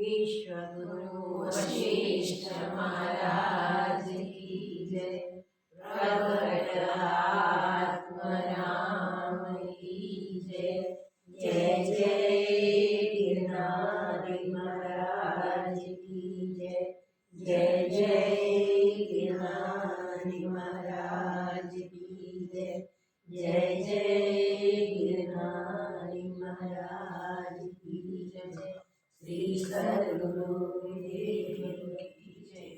विश्वगुरु वशिष्ठ महाराज की जय। प्रगट आत्मराम की जय। जय जय गिरनारी महाराज की जय। जय जय गिरनारी महाराज की जय। जय जय गिरनारी महाराज की जय। श्री सद्गुरु देव की जय।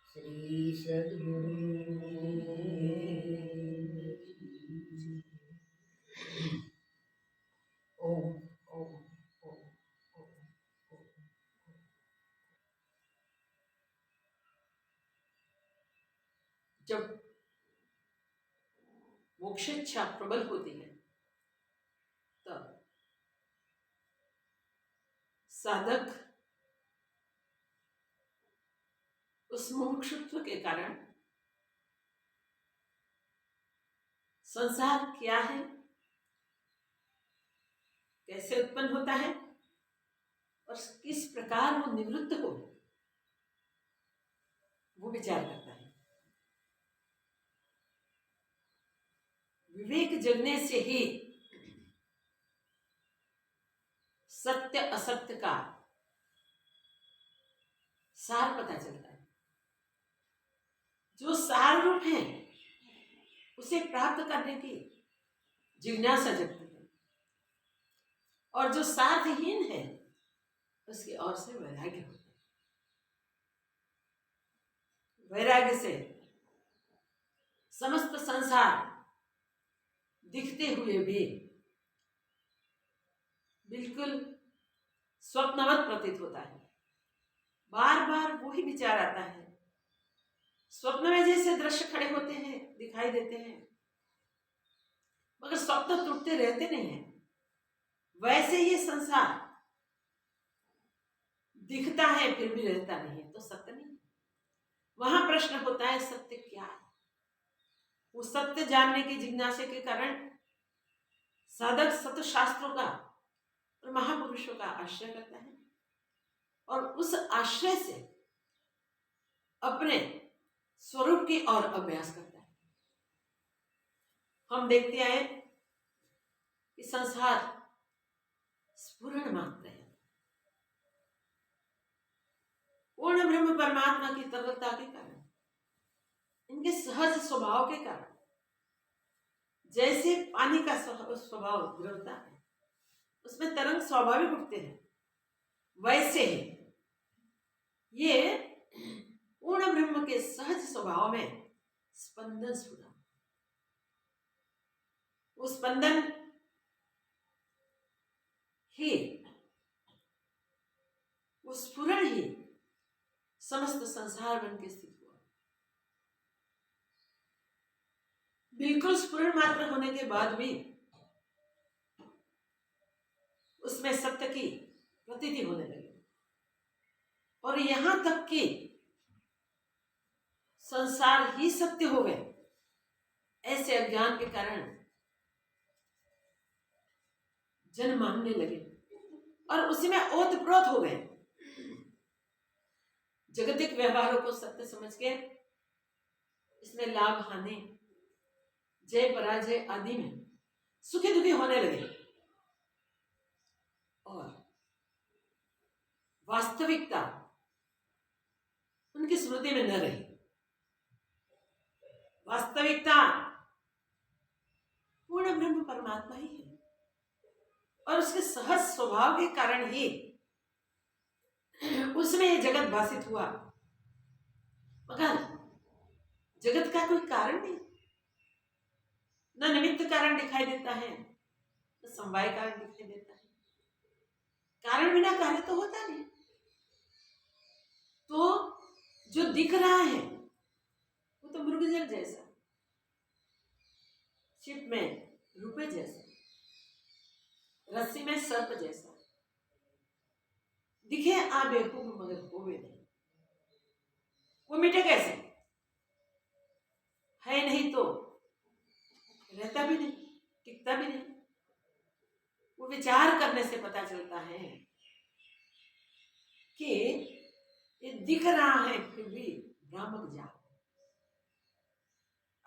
श्री सद्गुरु देव की जय। ओम ओम ओम ओम ओम। जब मोक्षेच्छा प्रबल होती है तब साधक उस मोक्षत्व के कारण संसार क्या है, कैसे उत्पन्न होता है और किस प्रकार वो निवृत्त हो, वो विचार करता है। विवेक जगने से ही सत्य असत्य का सार पता चलता है। जो सार रूप है उसे प्राप्त करने की जिज्ञासा जगती है, और जो सार्थहीन है उसकी ओर से वैराग्य होता है। वैराग्य से समस्त संसार दिखते हुए भी बिल्कुल स्वप्नवत प्रतीत होता है। बार बार वही विचार आता है। स्वप्न में जैसे दृश्य खड़े होते हैं, दिखाई देते हैं, मगर स्वप्न टूटते रहते नहीं हैं, वैसे ये संसार दिखता है फिर भी रहता नहीं है, तो सत्य नहीं। वहां प्रश्न होता है सत्य क्या है। वो सत्य जानने की जिज्ञासा के कारण साधक सत्य शास्त्रों का और महापुरुषों का आश्रय करता है, और उस आश्रय से अपने स्वरूप की ओर अभ्यास करता है। हम देखते आए कि संसार स्फुरण मात्र है। पूर्ण ब्रह्म परमात्मा की तरलता के कारण, इनके सहज स्वभाव के कारण, जैसे पानी का स्वभाव द्रवता है, उसमें तरंग स्वाभाविक उठते हैं, वैसे ही ये पूर्ण ब्रह्म के सहज स्वभाव में स्पंदन स्फुरा। वो स्पंदन ही, वो स्फुरण ही समस्त संसार बन के स्थित हुआ। बिल्कुल स्फुरण मात्र होने के बाद भी उसमें सत्य की प्रतीति होने लगी, और यहां तक कि संसार ही सत्य हो गए, ऐसे अज्ञान के कारण जन मानने लगे और उसी में ओतप्रोत हो गए। जगतिक व्यवहारों को सत्य समझ के इसमें लाभ हानि, जय पराजय आदि में सुखी दुखी होने लगे, और वास्तविकता उनकी स्मृति में न रही। वास्तविकता पूर्ण ब्रह्म परमात्मा ही है, और उसके सहज स्वभाव के कारण ही उसमें यह जगत भाषित हुआ, मगर जगत का कोई कारण नहीं। न निमित्त कारण दिखाई देता है, न समवाय कारण दिखाई देता है। कारण बिना कार्य तो होता नहीं। तो जो दिख रहा है वो तो मृगजल जैसा, छिप में रुपए जैसा, रस्सी में सर्प जैसा, दिखे आबे हुब मगर होवे नहीं। वो मिटे कैसे? है नहीं तो रहता भी नहीं, टिकता भी नहीं। वो विचार करने से पता चलता है कि ये दिख रहा है फिर भी भ्रामक जाल।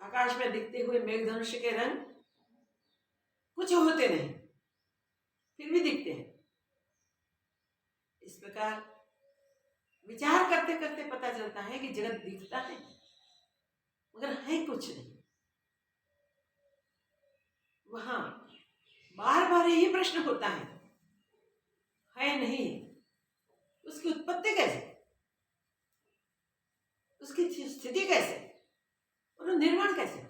आकाश में दिखते हुए मेघधनुष के रंग कुछ होते नहीं, फिर भी दिखते हैं। इस प्रकार विचार करते करते पता चलता है कि जगत दिखता है मगर है कुछ नहीं। वहां बार बार यही प्रश्न होता है नहीं, उसकी उत्पत्ति कैसे, उसकी स्थिति कैसे, और निर्माण कैसे?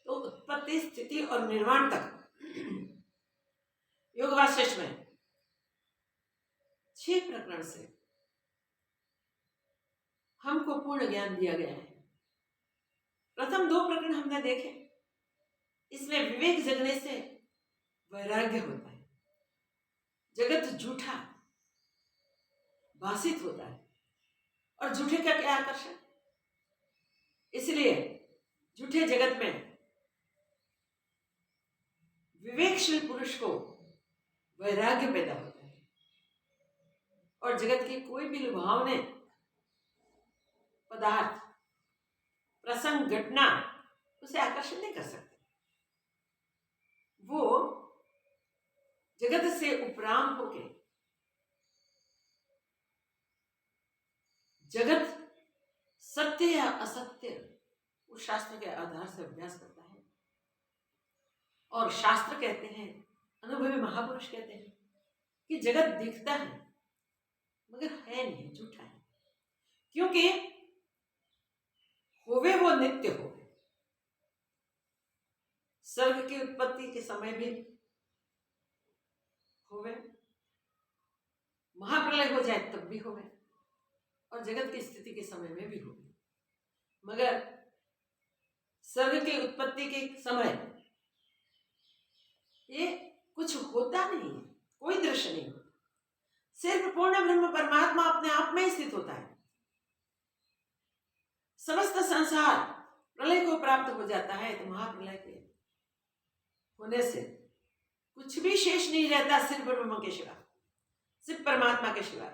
तो उत्पत्ति, स्थिति और निर्माण तक योग वासिष्ठ में 6 प्रकरण से हमको पूर्ण ज्ञान दिया गया है। प्रथम 2 प्रकरण हमने देखे, इसमें विवेक जगने से वैराग्य होता है। जगत झूठा भाषित होता है, और झूठे का क्या आकर्षण, इसलिए झूठे जगत में विवेकशील पुरुष को वैराग्य पैदा होता है, और जगत की कोई भी लुभावने पदार्थ, प्रसंग, घटना उसे आकर्षण नहीं कर सकते। वो जगत से उपराम होके जगत सत्य या असत्य वो शास्त्र के आधार से अभ्यास करता है। और शास्त्र कहते हैं, अनुभवी महापुरुष कहते हैं कि जगत दिखता है मगर है नहीं, झूठा है। क्योंकि होवे वो नित्य होवे। स्वर्ग की उत्पत्ति के समय भी होवे, महाप्रलय हो जाए तब भी होवे, और जगत की स्थिति के समय में भी होवे। मगर स्वर्ग की उत्पत्ति के समय ये कुछ होता नहीं है, कोई दृश्य नहीं होता, सिर्फ पूर्ण ब्रह्म परमात्मा अपने आप में स्थित होता है। समस्त संसार प्रलय को प्राप्त हो जाता है तो महाप्रलय के होने से कुछ भी शेष नहीं रहता, सिर्फ ब्रह्म के सिवा, सिर्फ परमात्मा के सिवा।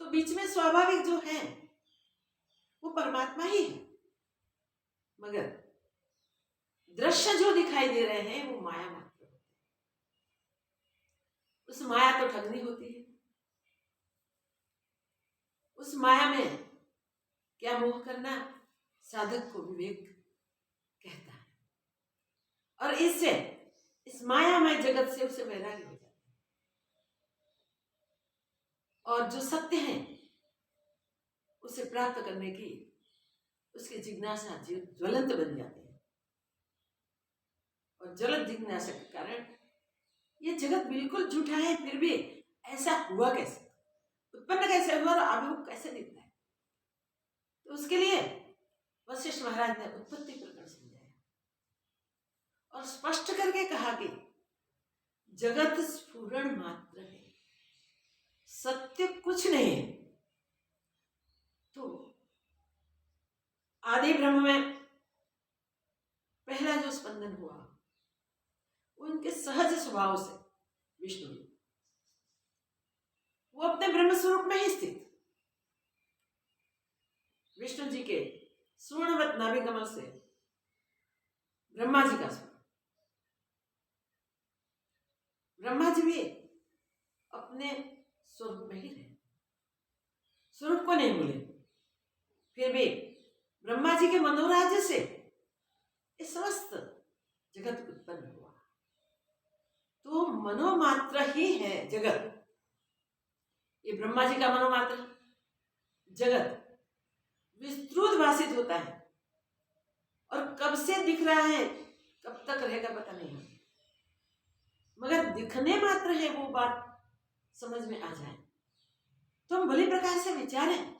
तो बीच में स्वाभाविक जो है वो परमात्मा ही है, मगर दृश्य जो दिखाई दे रहे हैं वो माया मात्र होते हैं। उस माया तो ठगनी होती है, उस माया में क्या मोह करना, साधक को विवेक कहता है। और इससे इस मायामय जगत से उसे वैराग्य हो जाता है, और जो सत्य है उसे प्राप्त करने की उसकी जिज्ञासा ज्वलंत बन जाती है। और ज्वलंत जिज्ञासा के कारण ये जगत बिल्कुल झूठा है, फिर भी ऐसा हुआ कैसे, उत्पन्न कैसे हुआ और अभी कैसे दिखता है। तो उसके लिए वशिष्ठ महाराज ने उत्पत्ति प्रकरण समझाया और स्पष्ट करके कहा कि जगत स्फुरण मात्र है, सत्य कुछ नहीं है। तो आदि ब्रह्म में पहला जो स्पंदन हुआ वो उनके सहज स्वभाव से विष्णु जी, वो अपने ब्रह्म स्वरूप में ही स्थित। विष्णु जी के सुवर्णवत नाभि कमल से ब्रह्मा जी का स्वरूप, ब्रह्मा जी भी अपने स्वरूप में ही रहे, स्वरूप को नहीं भूले। फिर भी ब्रह्मा जी के मनोराज्य से ये समस्त जगत उत्पन्न हुआ। तो मनोमात्र ही है जगत, ये ब्रह्मा जी का मनोमात्र। जगत विस्तृत भाषित होता है और कब से दिख रहा है कब तक रहेगा पता नहीं, मगर दिखने मात्र है, वो बात समझ में आ जाए तो हम भली प्रकार से विचारें,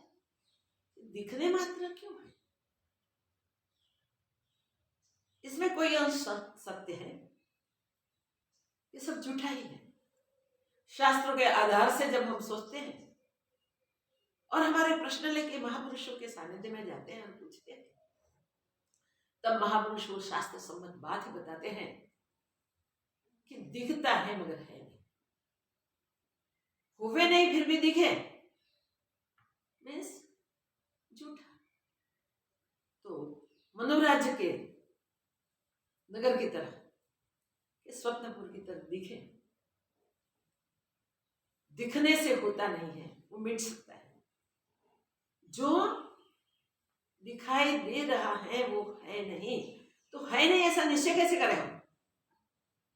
दिखने मात्र क्यों है, इसमें कोई अंश सत्य है, ये सब झूठा ही है। शास्त्रों के आधार से जब हम सोचते हैं और हमारे प्रश्न लेके महापुरुषों के सानिध्य में जाते हैं और पूछते हैं, तब महापुरुष वो शास्त्र सम्मत बात ही बताते हैं कि दिखता है मगर है नहीं, हुए नहीं फिर भी दिखे, मीन्स झूठा। तो मनोराज्य के नगर की तरह, स्वप्नपुर की तरह दिखे, दिखने से होता नहीं है, वो मिट सकता है। जो दिखाई दे रहा है वो है नहीं, तो है नहीं ऐसा निश्चय कैसे करें हम,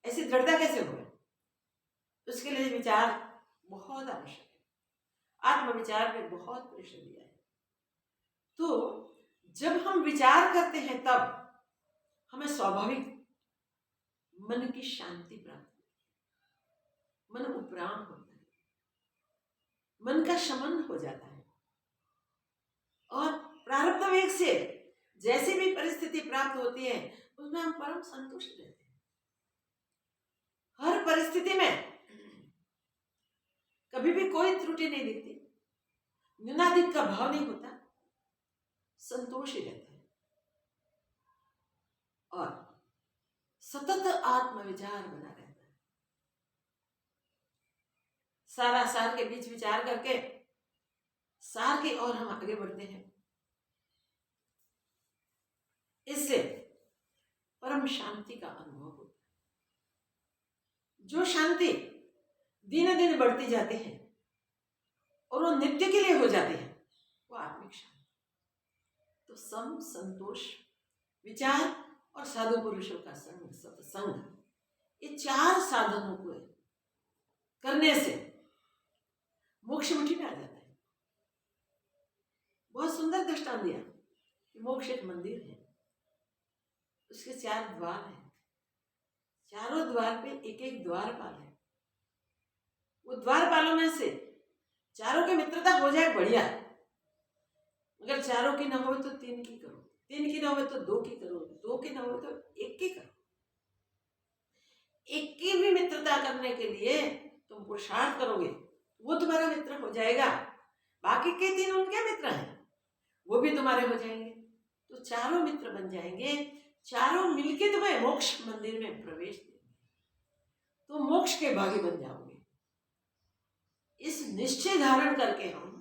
ऐसी दृढ़ता कैसे हो? उसके लिए विचार बहुत आवश्यक है, आत्मविचार पे बहुत प्रश्न दिया है। तो जब हम विचार करते हैं तब हमें स्वाभाविक मन की शांति प्राप्त होती है, मन उपराम होता है, मन का शमन हो जाता है, और प्रारब्ध वेग से जैसी भी परिस्थिति प्राप्त होती है उसमें हम परम संतुष्ट रहते हैं। हर परिस्थिति में कभी भी कोई त्रुटि नहीं दिखती, न्यूनाधिक का भाव नहीं होता, संतोष ही रहता है, और सतत आत्मविचार बना रहता है। सारा सार के बीच विचार करके सार की ओर हम आगे बढ़ते हैं। इससे परम शांति का अनुभव होता है, जो शांति दिन दिन बढ़ती जाती है और वो नित्य के लिए हो जाती है, वो आत्मिक शांति। तो सम, संतोष, विचार और साधु पुरुषों का संग, सत्संग, ये 4 साधनों को करने से मोक्ष मुट्ठी में आ जाता है। बहुत सुंदर दृष्टांत दिया कि मोक्ष एक मंदिर है, उसके 4 द्वार हैं, चारों द्वार पे एक एक द्वारपाल है। वो द्वारपालों में से चारों की मित्रता हो जाए बढ़िया, अगर चारों की ना हो तो 3 की करो, 3 की ना हो तो 2 की करो, 2 की ना हो तो 1 की करो। 1 की भी मित्रता करने के लिए तुम पुरुषार्थ करोगे, वो तुम्हारा मित्र हो जाएगा। बाकी के 3 उनके मित्र हैं, वो भी तुम्हारे हो जाएंगे, तो चारों मित्र बन जाएंगे। चारों मिलके तुम्हें मोक्ष मंदिर में प्रवेश देंगे, तो मोक्ष के भागी बन जाओगे। इस निश्चय धारण करके हम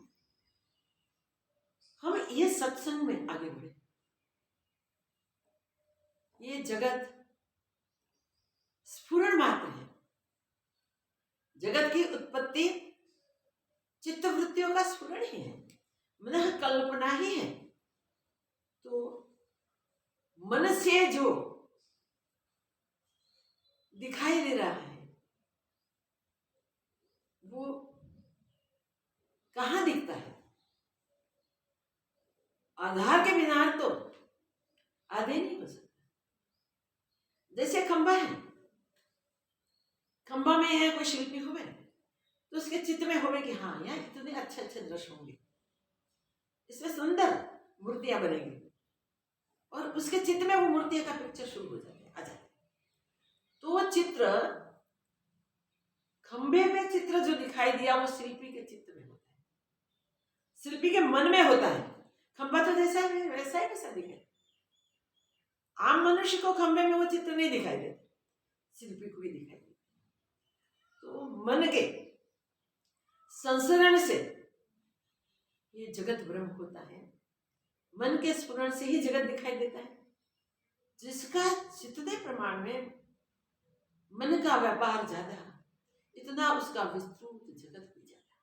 ये सत्संग में आगे बढ़े। ये जगत स्फुरण मात्र है, जगत की उत्पत्ति चित्तवृत्तियों का स्फुरण ही है, मन कल्पना ही है। तो मन से जो दिखाई दे रहा है वो कहाँ दिखता है? आधार के बिना तो आधे नहीं हो सकता। जैसे खंबा है, खंबा में है कोई शिल्पी हुए तो उसके चित्त में होवे कि हाँ यार इतने अच्छे अच्छे दृश्य होंगे, इसमें सुंदर मूर्तियां बनेंगी, और उसके चित्त में वो मूर्तियां का पिक्चर शुरू हो जाते आ जाते। तो वो चित्र, खंबे में चित्र जो दिखाई दिया वो शिल्पी के चित्त में होता है, शिल्पी के मन में होता है। खंबा तो जैसा है वैसा ही वैसा दिखे। आम मनुष्य को खंबे में वो चित्र नहीं दिखाई देते, शिल्पी को भी दिखाई देते। तो मन के संसरण से ये जगत ब्रह्म होता है, मन के स्फुरण से ही जगत दिखाई देता है। जिसका जितने प्रमाण में मन का व्यापार ज्यादा, इतना उसका विस्तृत जगत भी ज्यादा।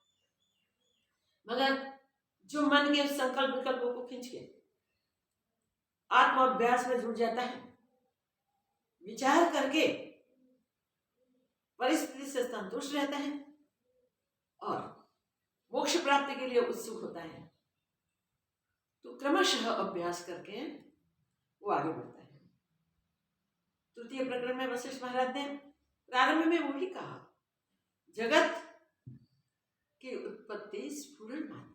मगर जो मन के संकल्प विकल्पों को खींच के आत्म अभ्यास में जुट जाता है, विचार करके परिस्थिति से संतुष्ट रहता है और मोक्ष प्राप्ति के लिए उत्सुक होता है, तो क्रमशः अभ्यास करके वो आगे बढ़ता है। तृतीय प्रकरण में वशिष्ठ महाराज ने प्रारंभ में वही कहा, जगत की उत्पत्ति स्फुरण मात्र है,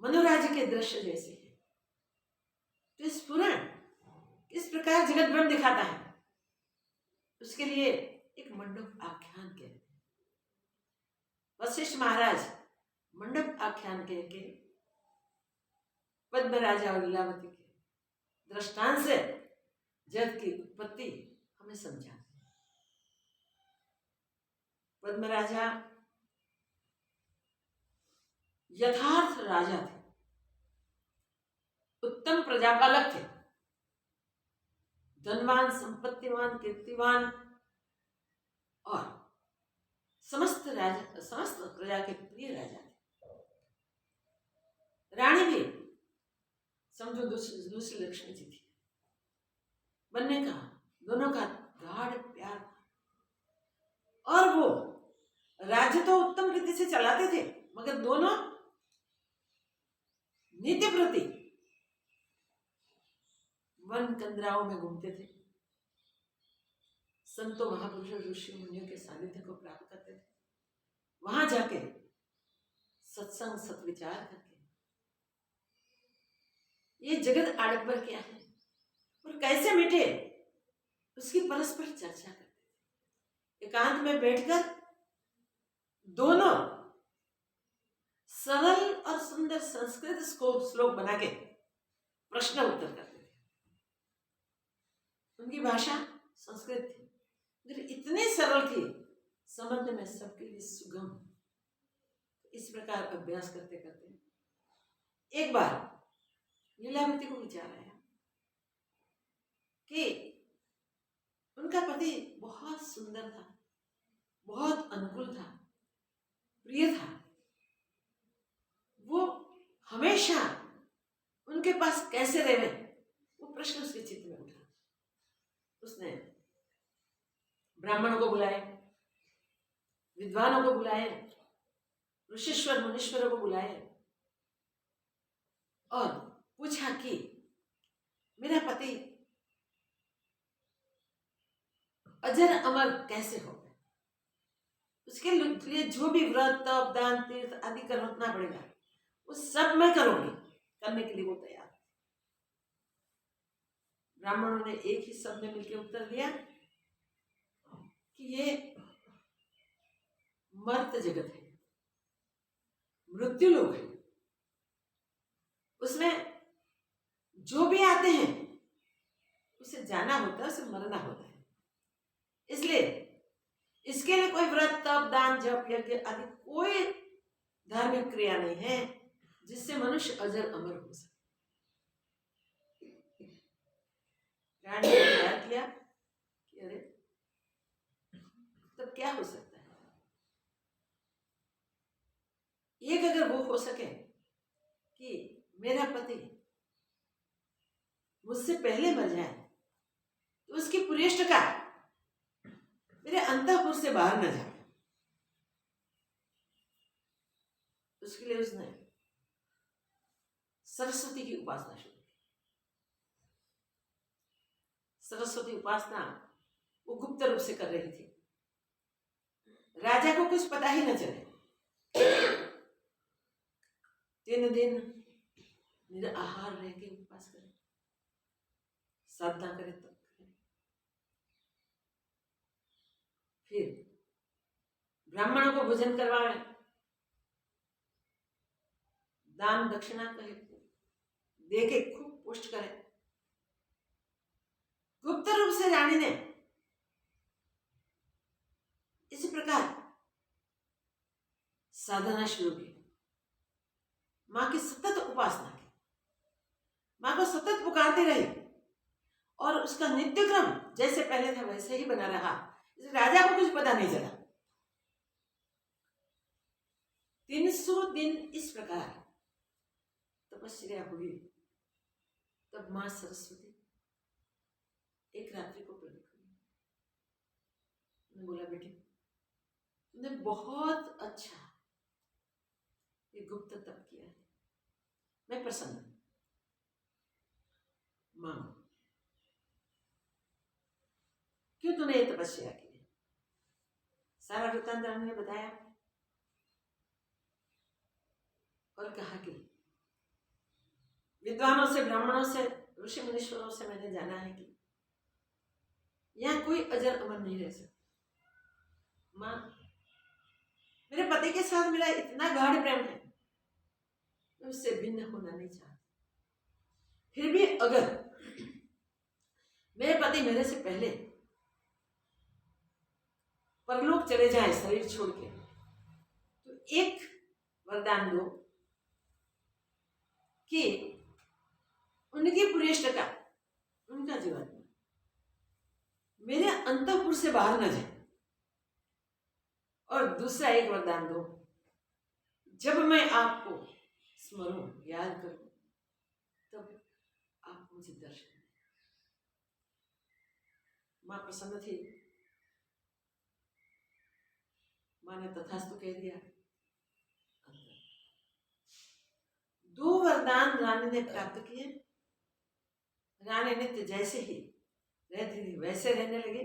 मनोराज्य के दृश्य जैसे है। तो स्फुरण किस प्रकार जगत ब्रह्म दिखाता है, उसके लिए एक मंडप आख्यान कहते हैं। वशिष्ठ महाराज मंडप आख्यान कह के पद्म राजा और लीलावती के दृष्टांत से जगत की उत्पत्ति हमें समझाते हैं। पद्म राजा यथार्थ राजा थे, उत्तम प्रजापालक थे, धनवान, संपत्तिवान, कीर्तिवान और समस्त प्रजा के प्रिय राजा थे। रानी भी समझो दूसरी लक्ष्मी जी थी। बनने का दोनों का गाढ़ प्यार था, और वो राज्य तो उत्तम रीति से चलाते थे, मगर दोनों नित्य प्रति वन कंदराओं में घूमते थे, संतों महापुरुषों ऋषि मुनियों के सानिध्य को प्राप्त करते थे, वहां जाके सत्संग सत्विचार करके ये जगत आडंबर क्या है और कैसे मिटे उसकी परस्पर चर्चा करते थे। एकांत में बैठकर दोनों सरल और सुंदर संस्कृत श्लोक बना के प्रश्न उत्तर करते थे। उनकी भाषा संस्कृत थी, मगर इतनी सरल थी, समझने में सबके लिए सुगम। इस प्रकार अभ्यास करते करते एक बार लीलावती को विचार आया कि उनका पति बहुत सुंदर था, बहुत अनुकूल था, प्रिय था। वो हमेशा उनके पास कैसे रहे, वो प्रश्न उसके चित्त में उठा। उसने ब्राह्मणों को बुलाए, विद्वानों को बुलाए, ऋषीश्वर मुनीश्वरों को बुलाए और पूछा कि मेरा पति अजर अमर कैसे हो गए। उसके लिए जो भी व्रत तप दान तीर्थ आदि करना पड़ेगा वो सब मैं करूंगी, करने के लिए वो तैयार। ब्राह्मणों ने एक ही शब्द में मिलकर उत्तर दिया कि ये मर्त जगत है, मृत्यु लोक है, उसमें जो भी आते हैं उसे जाना होता है, उसे मरना होता है। इसलिए इसके लिए कोई व्रत तप दान जप यज्ञ आदि कोई धार्मिक क्रिया नहीं है जिससे मनुष्य अजर अमर हो सके। रानी ने विचार किया कि अरे तब क्या हो सकता है, एक अगर वो हो सके कि मेरा पति मुझसे पहले मर जाए तो उसकी पुरेष्टता मेरे अंतःपुर से बाहर न जाए। उसके लिए उसने सरस्वती की उपासना शुरू की। सरस्वती उपासना वो गुप्त रूप से कर रही थी, राजा को कुछ पता ही न चले। 3 दिन निराहार रह के उपवास करे, साधना करे, तब करे। फिर ब्राह्मणों को भोजन करवाए, दान दक्षिणा करे, दे के खूब पुष्ट करे। गुप्त रूप से रानी ने इस प्रकार साधना शुरू की, मां की सतत उपासना की, मां को सतत पुकारती रही और उसका नित्य क्रम जैसे पहले था वैसे ही बना रहा। राजा को कुछ पता नहीं चला। 300 दिन इस प्रकार तपस्या हुई। तब मां सरस्वती एक रात्रि को प्रकट हुई। उन्होंने बोला, बेटी तुमने बहुत अच्छा ये गुप्त तप किया है, मैं प्रसन्न हूं, मांगो। क्यों तूने ये तपस्या की? सारा वृत्तांत रानी ने बताया और कहा कि विद्वानों से, ब्राह्मणों से, ऋषि मुनीश्वरों से मैंने जाना है कि यहाँ कोई अजर अमर नहीं रह सकता। मां, मेरे पति के साथ मेरा इतना गाढ़ प्रेम है, मैं उससे भिन्न होना नहीं चाहती। फिर भी अगर मेरे पति मेरे से पहले परलोक चले जाए शरीर छोड़ के, तो एक वरदान दो कि उनकी पुरेष्टता, उनका जीवन मेरे अंतःपुर से बाहर न जाए। और दूसरा एक वरदान दो, जब मैं आपको स्मरूं, याद करूं, तब आप मुझे दर्शन दें। मां प्रसन्न थी। मां ने तथास्तु कह दिया। 2 वरदान रानी ने प्राप्त किए। रानी नित्य जैसे ही रहती थी वैसे रहने लगे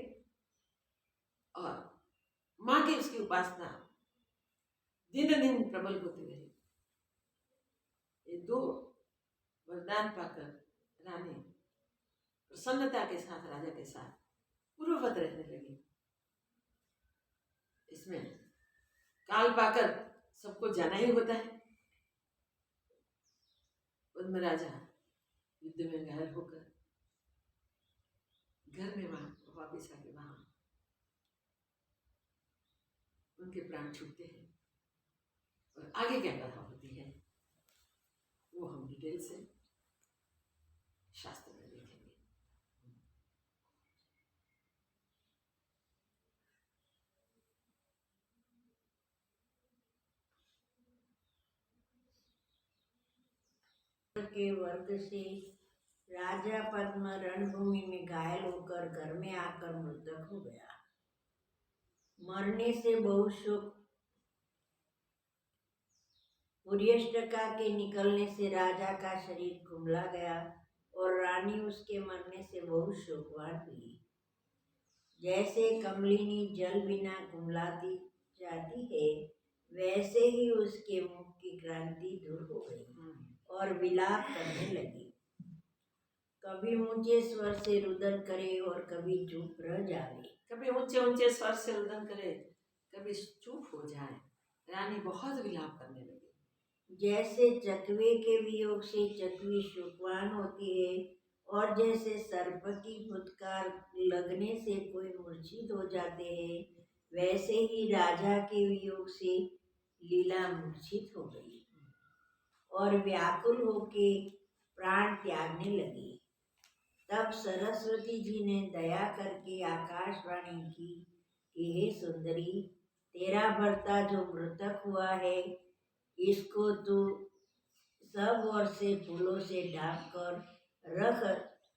और मां की उसकी उपासना दिन दिन प्रबल होती रही। ये 2 वरदान पाकर रानी प्रसन्नता के साथ राजा के साथ पूर्ववत रहने लगी। इसमें काल पाकर सबको जाना ही होता है। पद्म राजा युद्ध में घायल होकर घर में वहां वापिस आके वहां उनके प्राण छूटते हैं। और आगे क्या कथा होती है वो हम डिटेल से शास्त्र में देखेंगे। के वर्ग से राजा पद्म रणभूमि में घायल होकर घर में आकर मृतक हो गया। मरने से बहुत शोक। पुर्यष्टका के निकलने से राजा का शरीर कुंभला गया और रानी उसके मरने से बहुत शोकवान हुई। जैसे कमलिनी जल बिना कुंभलाती जाती है, वैसे ही उसके मुख की क्रांति दूर हो गई और विलाप करने लगी। कभी ऊंचे स्वर से रुदन करे और कभी चुप रह जावे। कभी ऊंचे ऊंचे स्वर से रुदन करे, कभी चुप हो जाए। रानी बहुत विलाप करने लगी। जैसे चकवे के वियोग से चकवी शोकवान होती है और जैसे सर्प की फुटकार लगने से कोई मूर्छित हो जाते हैं, वैसे ही राजा के वियोग से लीला मूर्छित हो गई और व्याकुल होके प्राण त्यागने लगी। तब सरस्वती जी ने दया करके आकाशवाणी की कि हे सुंदरी, तेरा भर्ता जो मृतक हुआ है, इसको तू सब ओर से फूलों से ढांप कर रख,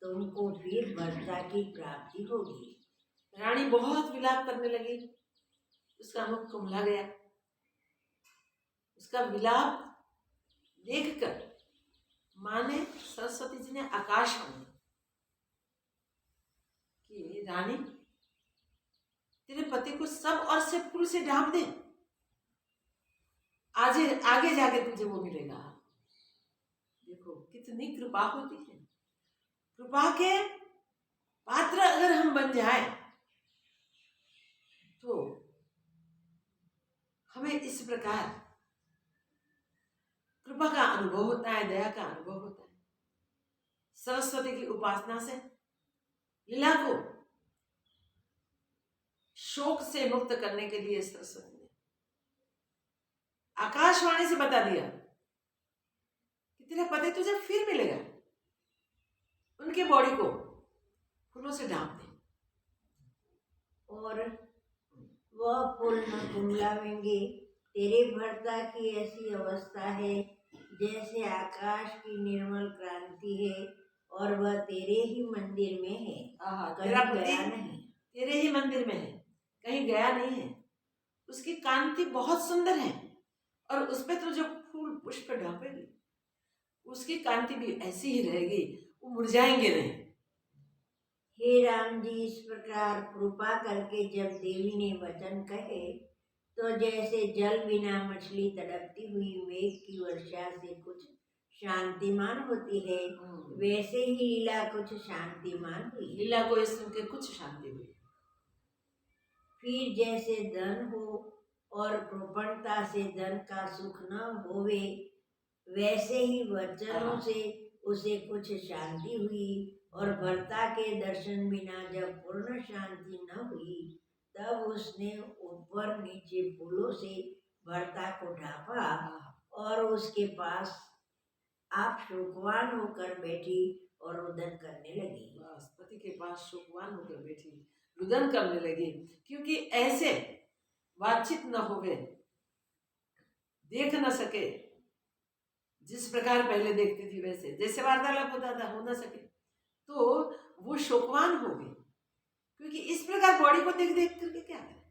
तुमको फिर भर्ता की प्राप्ति होगी। रानी बहुत विलाप करने लगी। उसका मुख कुंभला गया। उसका विलाप देखकर माँ ने, सरस्वती जी ने आकाशवाणी कि रानी, तेरे पति को सब और से फूल से ढांप दे, आगे जाके तुझे वो मिलेगा। देखो कितनी कृपा होती है। कृपा के पात्र अगर हम बन जाए तो हमें इस प्रकार कृपा का अनुभव होता है, दया का अनुभव होता है। सरस्वती की उपासना से लीला को शोक से मुक्त करने के लिए सरस्वती ने आकाशवाणी से बता दिया कि तेरा पति तुझे फिर मिलेगा, उनके बॉडी को फूलों से ढांप दे और वह फूल न कुंभलावेंगे। तेरे भर्ता की ऐसी अवस्था है जैसे आकाश की निर्मल क्रांति है और वह तेरे ही मंदिर में है, तेरा कहीं पति गया नहीं। तेरे ही मंदिर में है, कहीं गया नहीं है। उसकी कांति बहुत सुंदर है और उस पे तो जो फूल पुष्प ढांपेगी उसकी कांति भी ऐसी ही रहेगी, वो मुरझाएंगे नहीं। हे राम जी, इस प्रकार कृपा करके जब देवी ने वचन कहे तो जैसे जल बिना मछली तड़पती हुई मेघ की वर्षा से कुछ शांतिमान होती है, वैसे ही लीला कुछ शांतिमान हुई। लीला को इस सुन के कुछ शांति हुई। फिर जैसे धन हो और कृपणता से धन का सुख न होवे, वैसे ही वचनों से उसे कुछ शांति हुई और भर्ता के दर्शन बिना जब पूर्ण शांति न हुई, तब उसने ऊपर नीचे फूलों से भर्ता को ढांपा और उसके पास आप शोकवान होकर बैठी और रुदन करने लगी। पति के पास शोकवान होकर बैठी रुदन करने लगी, क्योंकि ऐसे बातचीत न होवे, देख न सके जिस प्रकार पहले देखती थी वैसे, जैसे वार्तालाप होता था हो न सके, तो वो शोकवान हो गई। क्योंकि इस प्रकार बॉडी को देख देख करके क्या करें।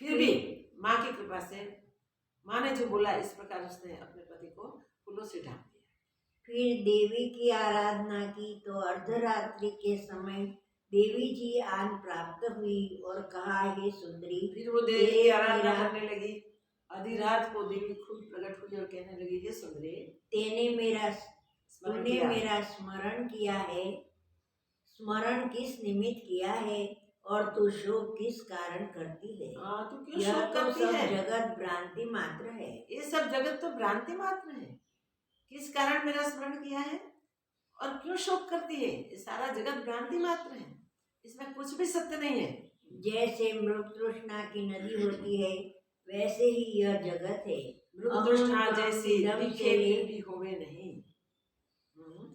फिर भी माँ की कृपा से माँ ने जो बोला इस प्रकार उसने अपने पति को फूलों से ढांप दिया। फिर देवी की आराधना की तो अर्धरात्रि के समय देवी जी आन प्राप्त हुई और कहा, हे सुंदरी। फिर वो देवी की आराधना करने लगी। आधी रात को देवी खुद प्रकट हुई और कहने लगी, हे सुंदरी, तूने मेरा स्मरण किया है। स्मरण किस निमित्त किया है और तू शोक किस कारण करती है? तू क्यों यह शोक तो करती सब है? जगत भ्रांति मात्र है। ये सब जगत तो भ्रांति मात्र है। किस कारण मेरा स्मरण किया है और क्यों शोक करती है? ये सारा जगत भ्रांति मात्र है, इसमें कुछ भी सत्य नहीं है। जैसे मृग तृष्णा की नदी होती है, वैसे ही यह जगत है। मृग तृष्णा जैसी दिखे भी होवे नहीं।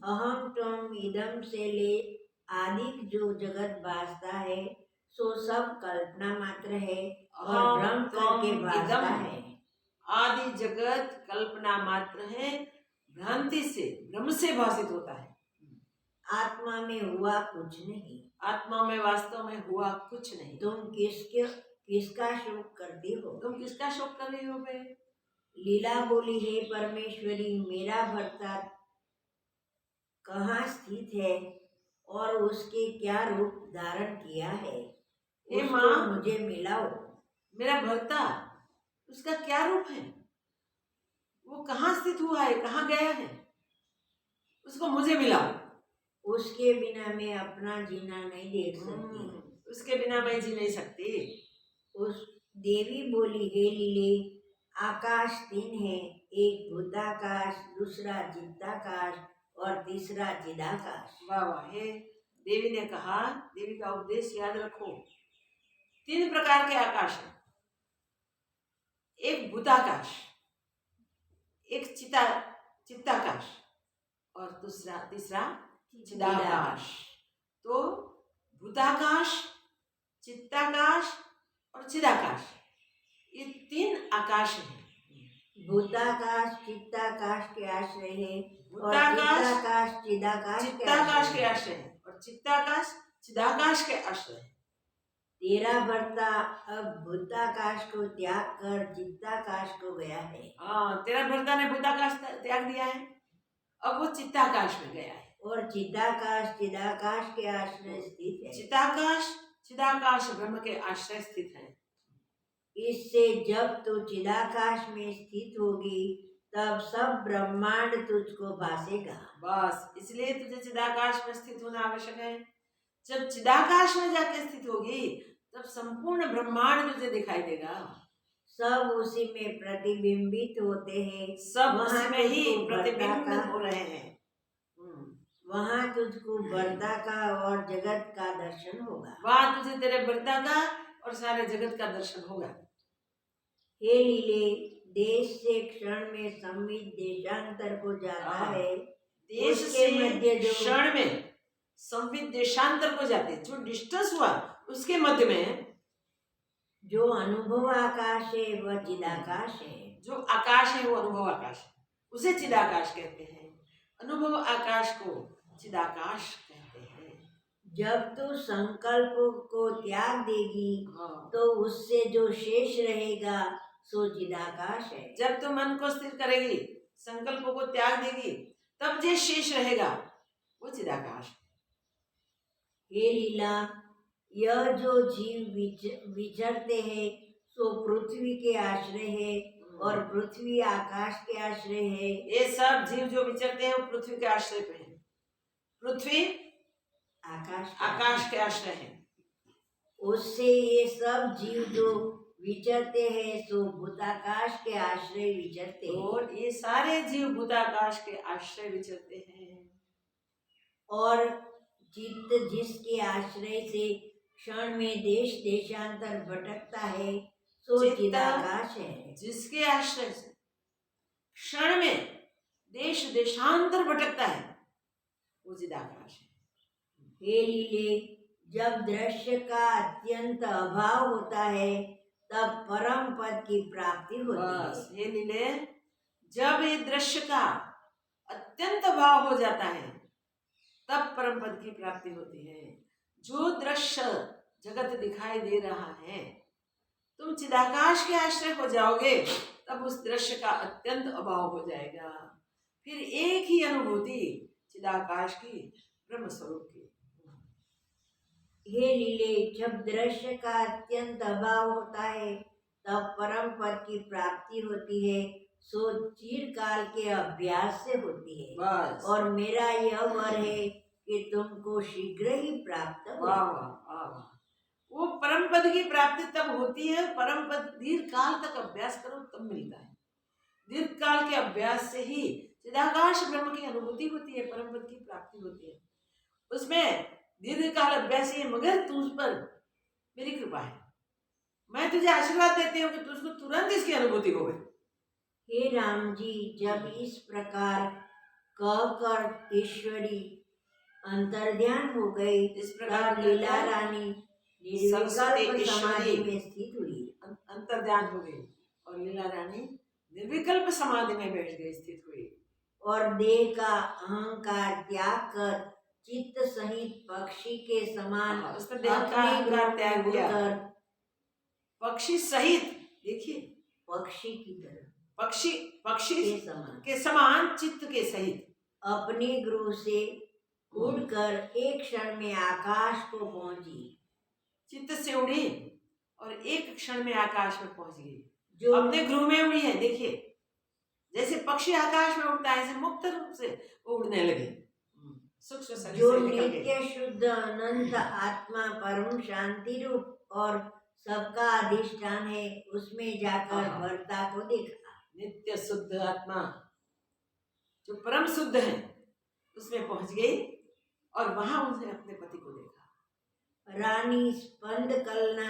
अहम त्वम इदम से ले आदि जो जगत भासता है, सो सब कल्पना मात्र है और भ्रम करके भासता है। आदि जगत कल्पना मात्र है भ्रांति से, भ्रम से भाषित होता है। आत्मा में हुआ कुछ नहीं। आत्मा में वास्तव में हुआ कुछ नहीं। तुम किसका शोक करती हो? तुम किसका शोक कर रही हो बे? लीला बोली, हे परमेश्वरी, मेरा भर्ता कहाँ स्थित है और उसके क्या रूप धारण किया है? हे उसको माँ, मुझे मिलाओ। मेरा भर्ता, उसका क्या रूप है? वो कहाँ स्थित हुआ है, कहाँ गया है? उसको मुझे मिलाओ। उसके बिना मैं अपना जीना नहीं देख सकती। उसके बिना मैं जी नहीं सकती। उस देवी बोली, हे लीले, आकाश 3 है, एक भूताकाश, दूसरा चित्ताकाश और तीसरा चिदाकाश। वाह वाह। हे देवी ने कहा, देवी का उपदेश याद रखो, 3 प्रकार के आकाश हैं। एक भूताकाश, एक चित्ताकाश और तीसरा चिदाकाश। तो भूताकाश, चित्ताकाश और चिदाकाश, ये 3 आकाश हैं। भूताकाश चित्ताकाश के आश्रय है और भूताकाश चित्ताकाश के आश्रय है और चित्ताकाश चिदाकाश के आश्रय है। तेरा भर्ता अब भूताकाश को त्याग कर चित्ताकाश को गया है। हाँ, तेरा भर्ता ने भूताकाश त्याग दिया है, अब वो चित्ताकाश में गया है। और चिदाकाश चिदाकाश के आश्रय स्थित है। चिदाकाश चिदाकाश ब्रह्म के आश्रय स्थित है। इससे जब तू चिदाकाश में स्थित होगी तब सब ब्रह्मांड तुझको भासेगा। बस इसलिए तुझे चिदाकाश में स्थित होना आवश्यक है। जब चिदाकाश में जाके स्थित होगी तब संपूर्ण ब्रह्मांड तुझे दिखाई देगा। सब उसी में प्रतिबिंबित होते हैं। सब उसी में ही प्रतिबिंबित हो रहे हैं। वहाँ तुझको भर्ता का और जगत का दर्शन होगा। वहाँ तुझे तेरे भर्ता का और सारे जगत का दर्शन होगा। हे लीले, देश से क्षण में संवित देशांतर को जाता है। देश से क्षण में संवित देशांतर को जाते, जो डिस्टेंस हुआ उसके मध्य में जो अनुभव आकाश है वह चिदाकाश है। जो आकाश है वो अनुभव आकाश है, उसे चिदाकाश कहते हैं। अनुभव आकाश को चिदाकाश कहते हैं। जब तू संकल्प को त्याग देगी तो उससे जो शेष रहेगा सो चिदाकाश है। जब तू मन को स्थिर करेगी, संकल्पों को त्याग देगी, तब जो शेष रहेगा वो चिदाकाश है। हे लीला, यह जो जीव विचरते हैं सो पृथ्वी के आश्रय है और पृथ्वी आकाश के आश्रय है। ये सब जीव जो विचरते हैं वो पृथ्वी के आश्रय पे है। पृथ्वी आकाश के आश्रय है। उससे ये सब जीव जो विचरते हैं सो भूताकाश के आश्रय विचरते हैं। और ये सारे जीव भूताकाश के आश्रय विचरते हैं। और चित्त जिसके आश्रय से क्षण में देश देशांतर भटकता है सो चिदाकाश है। जिसके आश्रय से क्षण में देश देशांतर भटकता है वो चिदाकाश है। हे लीले, जब दृश्य का अत्यंत अभाव होता है तब परम पद की प्राप्ति होती है। हे लीले, जब ये दृश्य का अत्यंत अभाव हो जाता है तब परम पद की प्राप्ति होती है। जो दृश्य जगत दिखाई दे रहा है, तुम चिदाकाश के आश्रय हो जाओगे तब उस दृश्य का अत्यंत अभाव हो जाएगा। फिर एक ही अनुभूति चिदाकाश की, ब्रह्म स्वरूप की। हे लीले, जब दृश्य का अत्यंत अभाव होता है तब परम पद की प्राप्ति होती है। सो चिरकाल के अभ्यास से होती है। बस। और मेरा यह वर है कि तुमको शीघ्र ही प्राप्त हो। वो परम पद की प्राप्ति तब होती है, परम पद दीर्घ काल तक अभ्यास करो तब मिलता है। दीर्घ काल के अभ्यास से ही चिदाकाश ब्रह्म की अनुभूति होती है, परम पद की प्राप्ति होती है। उसमें दीर्घ काल अभ्यास है, मगर तुझ पर मेरी कृपा है। मैं तुझे आशीर्वाद देती हूँ कि तुझको तुरंत इसकी अनुभूति हो गई। हे राम जी, जब इस प्रकार कहकर ईश्वरी अंतर्ध्यान हो गई, इस प्रकार लीला रानी निर्विकल्प समाधि में स्थित हुई। अंतर्ध्यान हो गई और लीला रानी निर्विकल्प समाधि में बैठ गई, स्थित हुई। और देह का अहंकार त्याग कर चित्त सहित पक्षी के समान उसने देह का अपने अहंकार गृह त्याग में दिया। उड़कर पक्षी सहित, देखिए पक्षी की तरह पक्षी समान के समान चित्त के सहित अपने गृह से उड़कर एक क्षण में आकाश को पहुंची। चित्त से उड़ी और एक क्षण में आकाश में पहुंच गई। जो अपने गृह में उड़ी है। देखिए जैसे पक्षी आकाश में उड़ता है, ऐसे मुक्त रूप से वो उड़ने लगे। सूक्ष्म शरीर जो से निकल गए। नित्य शुद्ध अनंत आत्मा परम शांति रूप और सबका अधिष्ठान है, उसमें जाकर भर्ता को देखा। नित्य शुद्ध आत्मा जो परम शुद्ध है उसमें पहुंच गई और वहां उसने अपने पति को देखा। रानी स्पंद कलना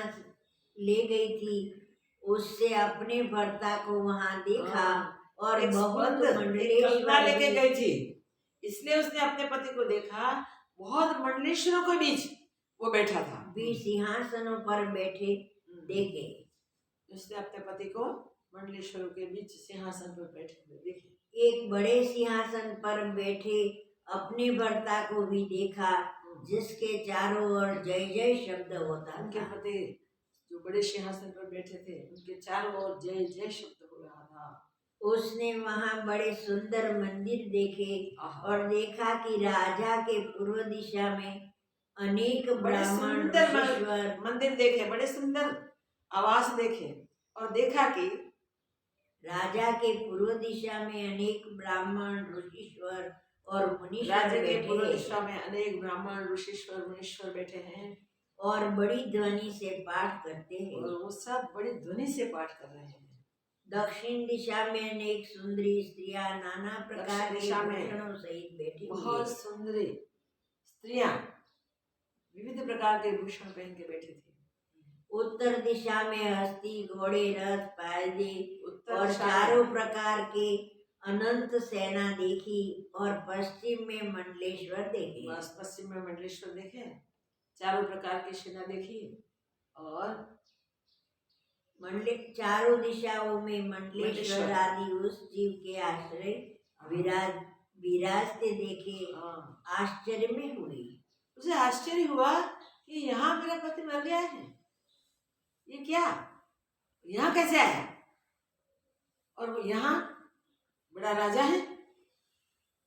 ले गई थी, उससे अपने भर्ता को वहां देखा और एक बहुत कलना मंडलेश्वर लेके गई थी, इसलिए उसने अपने पति को देखा। बहुत मंडलेश्वरों के बीच वो बैठा था, भी सिंहासनों पर बैठे देखे। उसने अपने पति को मंडलेश्वरों के बीच सिंहासन पर बैठे हुए देखे। एक बड़े सिंहासन पर बैठे अपने भर्ता को भी देखा, जिसके चारों ओर जय जय शब्द होता उनके था। पति जो बड़े सिंहासन पर बैठे थे, उनके चारों ओर जय जय शब्द हो रहा था। उसने वहां बड़े सुंदर मंदिर देखे और देखा कि राजा के पूर्व दिशा में अनेक ब्राह्मण ऋषीश्वर मंदिर देखे, बड़े सुंदर आवास देखे और देखा कि राजा के पूर्व दिशा में अनेक ब्राह्मण ऋषीश्वर और मुनीश्वर राज्य के बैठे पूर्व हैं। दिशा में अनेक ब्राह्मण ऋषीश्वर मुनीश्वर बैठे हैं और बड़ी ध्वनि से पाठ करते हैं। और वो सब बड़ी ध्वनि से पाठ कर रहे हैं। दक्षिण दिशा में अनेक सुंदरी स्त्रियां नाना प्रकार के भूषणों सहित बैठी हुई बहुत सुंदरी स्त्रियां विविध प्रकार के भूषण पहन के बैठी थी। उत्तर दिशा में हस्ती, घोड़े, रथ, पायदे और चारों प्रकार के अनंत सेना देखी और पश्चिम में मंडलेश्वर देखे। बस पश्चिम में मंडलेश्वर देखे, चारों प्रकार की सेना देखी और चारों दिशाओं में मंडलेश्वर आदि उस जीव के आश्रय विराजते देखे। आश्चर्य में हुई। उसे आश्चर्य हुआ कि यहाँ मेरा पति मर गया है, ये क्या, यहाँ कैसे आया? और वो यहाँ बड़ा राजा है,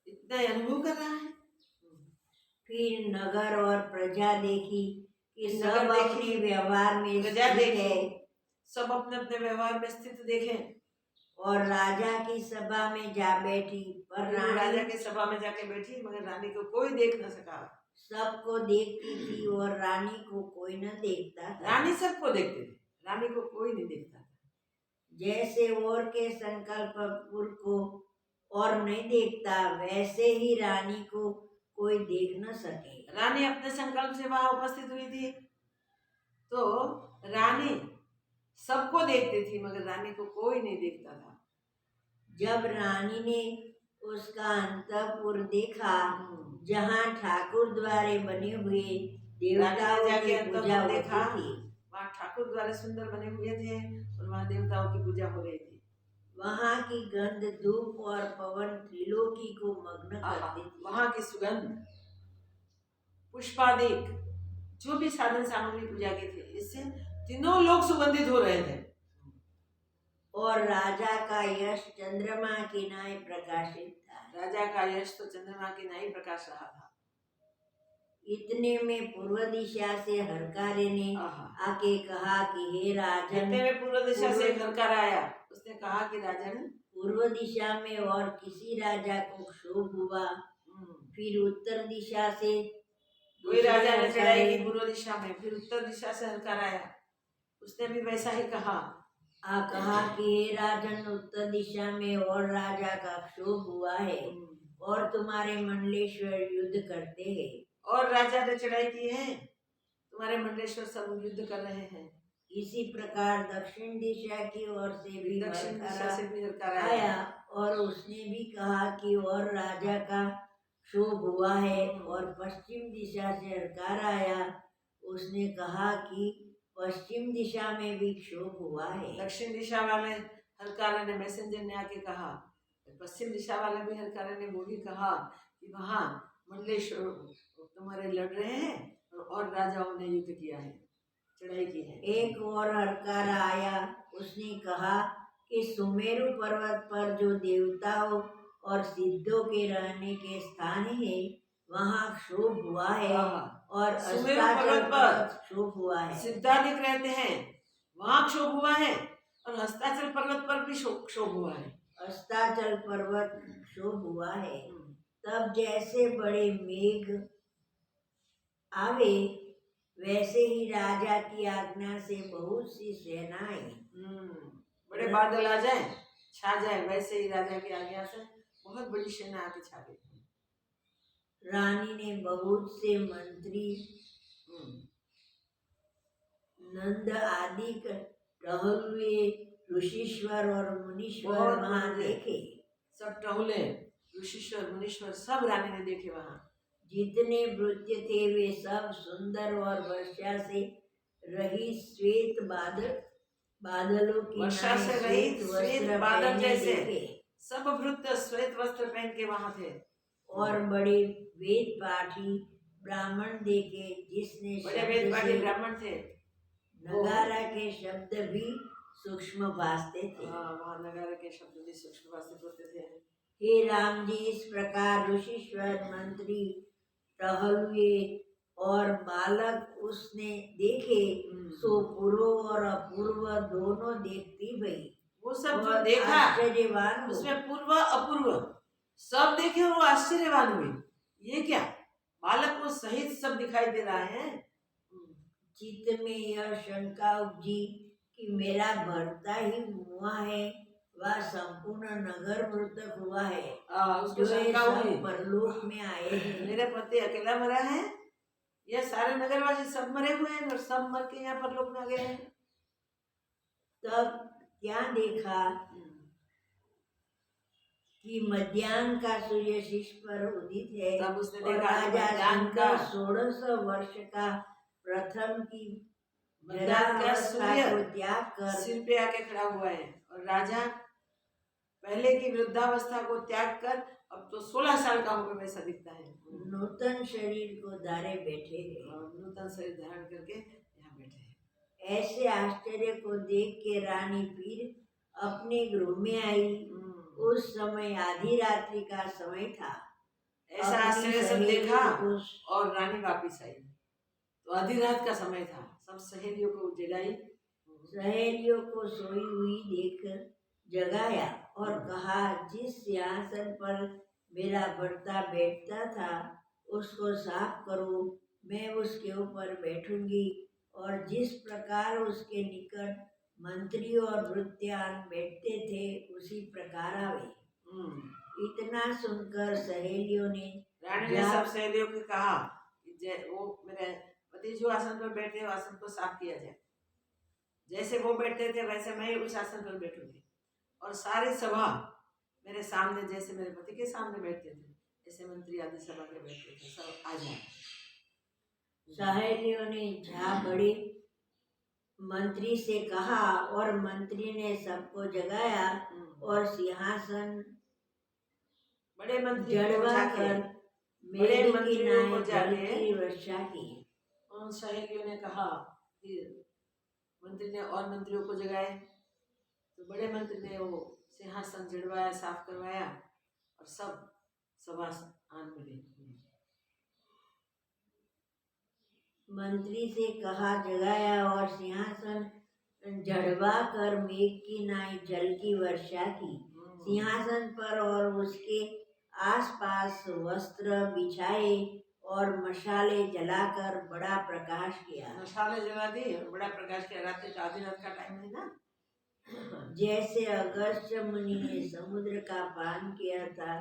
इतना अनुभव कर रहा है। फिर नगर और प्रजा देखी कि सब अपने व्यवहार में स्थित है, सब अपने अपने व्यवहार में स्थित देखे और राजा की सभा में जा बैठी, पर राजा की सभा में जाके बैठी, मगर रानी को कोई देख न सका। सबको देखती थी और रानी को कोई न देखता था। रानी सबको देखती थी, रानी को कोई नहीं देखता था। जैसे और के संकल्प को और नहीं देखता, वैसे ही रानी को कोई देख न सके। रानी अपने संकल्प से वहां उपस्थित हुई थी, तो रानी सबको देखती थी, मगर रानी को कोई नहीं देखता था। जब रानी ने उसका अंतःपुर देखा, जहाँ ठाकुर द्वारे बने हुए देवताओं की पूजा देखा थी, वहाँ ठाकुर द्वारे सुंदर बने हुए थे और वहाँ देवताओं की पूजा हो रही थी। वहाँ की गंध, धूप और पवन त्रिलोकी को मग्न करती थी। वहाँ की सुगंध, पुष्पादिक जो भी साधन सामग्री पूजा के थे, इससे तीनों लोग सुगंधित हो रहे थे। और राजा का यश चंद्रमा के नाई प्रकाशित था। राजा का यश तो चंद्रमा के नाई प्रकाश रहा था। इतने में पूर्व दिशा से हरकारे ने आके कहा कि हे राजन। इतने में पूर्व दिशा से हरकार आया, उसने कहा कि राजन, पूर्व दिशा में और किसी राजा को क्षोभ हुआ। फिर उत्तर दिशा से कोई राजा ने चढ़ाई की पूर्व दिशा में, फिर उत्तर दिशा से हरकार आया, उसने भी वैसा ही कहा कि हे राजन, उत्तर दिशा में और राजा का क्षोभ हुआ है और तुम्हारे मंडलेश्वर युद्ध करते हैं। और राजा ने चढ़ाई की है, तुम्हारे मंडलेश्वर सब युद्ध कर रहे हैं। इसी प्रकार दक्षिण दिशा की ओर से भी हरकार आया और उसने भी कहा कि और राजा का क्षोभ हुआ है। और पश्चिम दिशा से हरकार आया, उसने कहा कि पश्चिम दिशा में भी क्षोभ हुआ है। दक्षिण दिशा वाले हरकार ने मैसेंजर ने आके कहा पश्चिम दिशा वाले भी हरकारा ने वो भी कहा कि वहाँ मंडलेश्वर तुम्हारे लड़ रहे हैं और राजाओं ने युद्ध किया है, चढ़ाई की है। एक और हरकार आया, उसने कहा कि सुमेरु पर्वत पर जो देवताओं और सिद्धों के रहने के स्थान है वहाँ क्षोभ हुआ है हाँ, और सुमेरु अस्ताचल पर्वत पर पर्वत क्षोभ हुआ है। सिद्धाधिक रहते हैं, वहां क्षोभ हुआ है, और हस्ताचल पर्वत पर भी क्षोभ हुआ है। अस्ताचल पर्वत क्षोभ हुआ है। तब जैसे बड़े मेघ आवे वैसे ही राजा की आज्ञा से बहुत सी सेनाएं बड़े बादल आ जाए, छा जाए, वैसे ही राजा की आज्ञा से बहुत बड़ी सेना आके छा गई। रानी ने बहुत से मंत्री नंद आदि टहलुए ऋषिश्वर और मुनीश्वर बहुत वहां मंदिर। देखे। सब टहुले ऋषिश्वर मुनीश्वर सब रानी ने देखे वहां। जितने भृत्य थे वे सब सुंदर और वर्षा से रही श्वेत बादलों की वर्षा नाई से रही श्वेत श्वेत वस्त्र बादल पहने जैसे देखे सब वृत्त श्वेत वस्त्र पहन के वहां थे। और बड़े वेद पाठी ब्राह्मण देखे जिसने बड़े शब्द वेद पाठी से ब्राह्मण थे, नगारा के शब्द भी सूक्ष्म भासते थे। वहाँ नगारा के शब्द भी सूक्ष्म भाषित होते थे। हे राम जी, इस प्रकार ऋषिश्वर मंत्री टहलुए और बालक उसने देखे, सो पूर्व और अपूर्व दोनों देखती गई। वो सब जो और देखा आश्चर्यवान हुई। उसमें पूर्व अपूर्व सब देखे और वो आश्चर्यवान हुए। ये क्या बालक को सहित सब दिखाई दे रहा है। चित्त में यह शंका उपजी कि मेरा भरता ही हुआ है, वह संपूर्ण नगर मृतक हुआ है। उसको शंका हुई परलोक में आए हैं। मेरे पति अकेला मरा है, ये सारे नगरवासी सब मरे हुए हैं और सब मर के यहाँ परलोक में आ गए हैं। तब क्या देखा कि मध्याह्न का सूर्य शीश पर उदित है। तब उसने और देखा राजा सुंदर 1600 वर्ष का प्रथम की जरावस्था को त्याग कर सिर पे आके खड़ा हुआ है, और राजा पहले की वृद्धावस्था को त्याग कर अब तो 16 साल का होकर वैसा दिखता है। नूतन शरीर को धारे बैठे हैं, नूतन शरीर धारण करके यहाँ बैठे हैं। ऐसे आश्चर्य को देख के रानी फिर अपने गृह में आई। उस समय आधी रात्रि का समय था। ऐसा आश्चर्य सब देखा और रानी वापिस आई, तो आधी रात का समय था। सब सहेलियों को जगाई, सहेलियों को सोई हुई देख जगाया और कहा, जिस सिंहासन पर मेरा भर्ता बैठता था उसको साफ करो, मैं उसके ऊपर बैठूंगी। और जिस प्रकार उसके निकट मंत्री और भृत्यान बैठते थे उसी प्रकार आवे। इतना सुनकर सहेलियों ने रानी ने सब सहेलियों को कहा कि वो मेरे पति जो आसन पर बैठे हैं आसन को साफ किया जाए। जैसे वो बैठते थे वैसे मैं उस आसन पर बैठूंगी, और सारी सभा मेरे सामने जैसे मेरे पति के सामने बैठते थे ऐसे मंत्री आदि सभा के बैठते थे, सब आ जाए। सहेलियों ने जा बड़े मंत्री से कहा और मंत्री ने सबको जगाया और सिंहासन बड़े मंत्री जड़वा कर बड़े मंत्रियों को जल की वर्षा की। उन सहेलियों ने कहा, फिर मंत्री ने और मंत्रियों को जगाए, तो बड़े मंत्री ने वो सिंहासन जड़वाया, साफ करवाया, और सब सभा आन मिले। मंत्री से कहा जगाया और सिंहासन जड़वा कर मेघ की नाई जल की वर्षा की। सिंहासन पर और उसके आसपास वस्त्र बिछाए और मशाले जलाकर बड़ा प्रकाश किया। मशाले जला दी और बड़ा प्रकाश किया। रात्रि का आधी रात का टाइम है ना। जैसे अगस्त्य मुनि ने समुद्र का पान किया था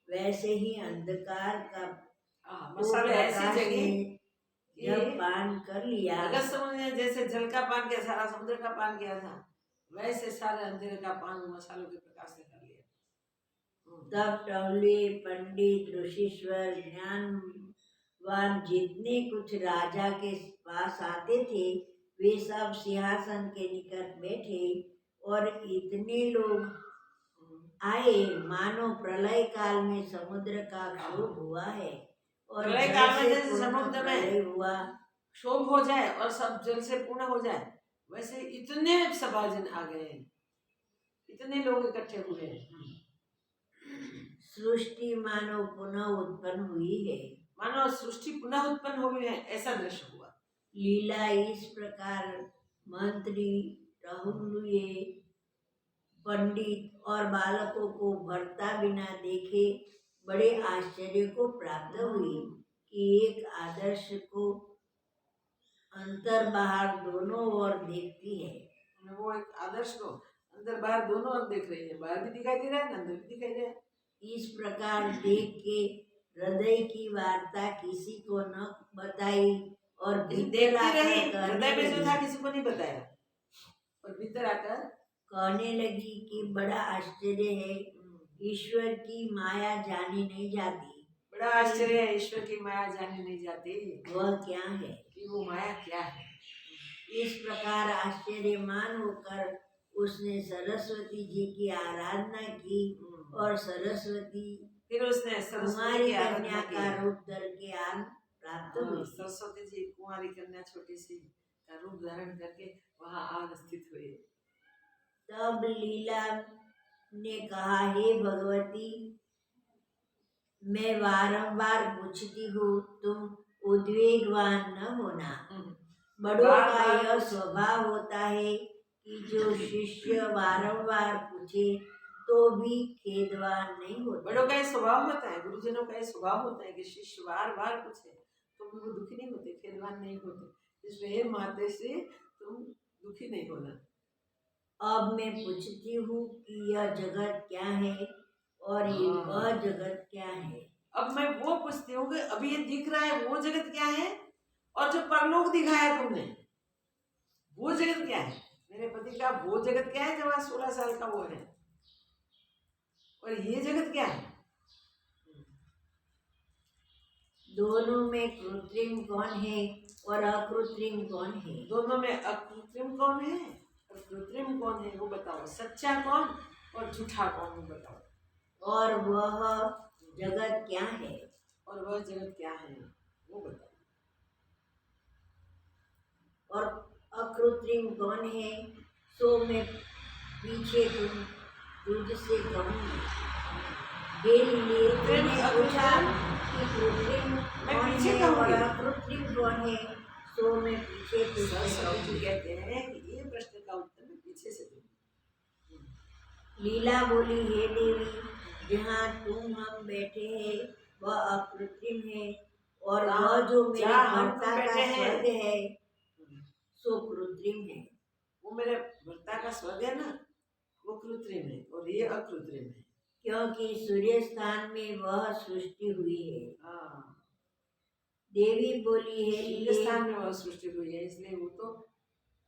वैसे ही अंधकार का मसाले ऐसी जगह जब पान कर लिया। अगस्त्य मुनि ने जैसे जल का पान किया, सारा समुद्र का पान किया था, वैसे सारे अंधेरे का पान मसालों के प्रकाश से कर लिया। तब टहले पंडित ऋषिश्वर ज्ञानवान जितने कुछ राजा के पास आते थे वे सब सिंहासन के निकट बैठे, और इतने लोग आए, मानो प्रलय काल में समुद्र का क्षोभ हुआ है और प्रलय जल काल में से जैसे पूर्ण समुद्र में प्रलय हुआ। क्षोभ हो जाए और सब जल से पूर्ण हो जाए, वैसे इतने सभाजन आ गए हैं, इतने लोग इकट्ठे हुए हैं। सृष्टि मानो पुनः उत्पन्न हुई है। मानो सृष्टि पुनः उत्पन्न हुई है, ऐसा दृश्य हुआ। लीला इस प्रकार मंत्री, राहुलुए, पंडित और बालकों को बढ़ता बिना देखे बड़े आश्चर्य को प्राप्त हुई कि एक आदर्श को अंतर बाहर दोनों ओर देखती है। वो एक आदर्श को अंदर बाहर दोनों ओर देख रही है, बाहर भी दिखाई दे रहा है, अंदर भी दिखाई दे रहा है। इस प्रकार देख के हृदय की वार्ता किसी को न बताई और भीतर आकर हृदय में जो था कहने किसी को नहीं बताया, और भीतर आकर लगी कि बड़ा आश्चर्य है, ईश्वर की माया जानी नहीं जाती। बड़ा आश्चर्य है, ईश्वर की माया जानी नहीं जाती। वह क्या है कि वो माया क्या है। इस प्रकार आश्चर्यमान होकर उसने सरस्वती जी की आराधना की और सरस्वती फिर उसने कुमारी कन्या का रूप धर के आन प्राप्त हुई। सरस्वती जी कुमारी कन्या छोटी सी का रूप धारण करके वहाँ आन स्थित हुए। तब लीला ने कहा, हे भगवती, मैं बारंबार पूछती हूँ, तुम उद्वेगवान न होना। बड़ों का यह स्वभाव होता है कि जो शिष्य बारंबार पूछे तो भी खेदवान नहीं होता। बड़ों का ये स्वभाव होता है, गुरुजनों का ये स्वभाव होता है कि शिष्य बार बार पूछे तो भी वो दुखी नहीं होते, खेदवान नहीं होते। इसलिए माते से तुम दुखी नहीं होना। अब मैं पूछती हूँ कि यह जगत क्या है और वह जगत क्या है। अब मैं वो पूछती हूँ कि अभी ये दिख रहा है वो जगत क्या है, और जो परलोक दिखाया तुमने वो जगत क्या है। मेरे पति का वो जगत क्या है, जब वहां 16 साल का वो है, और ये जगत क्या है। दोनों में कृत्रिम कौन है और अकृत्रिम कौन है। दोनों में अकृत्रिम कौन है और कृत्रिम कौन है वो बताओ। सच्चा कौन और झूठा कौन वो बताओ। और वह जगत क्या है, और वह जगत क्या है वो बताओ। और अकृत्रिम कौन है, सो मैं पीछे तुझसे कहूँगी। हे लीले, तुमने पूछा कि कृत्रिम कौन है और अकृत्रिम कौन है, सो मैं पीछे तुझसे कहूँगी। कहते हैं कि ये प्रश्न का उत्तर मैं पीछे से दूंगी। लीला बोली, हे देवी, जहाँ तुम हम बैठे हैं वह अकृत्रिम है और वह जो मेरे भर्ता का स्वर्ग है सो कृत्रिम है। वो मेरे भर्ता का स्वर्ग है ना, वो कृत्रिम है और ये अकृत्रिम है, क्योंकि सूर्य स्थान में वह सृष्टि हुई है। हाँ, देवी बोली, है सूर्य स्थान में वह सृष्टि हुई है, इसलिए वो तो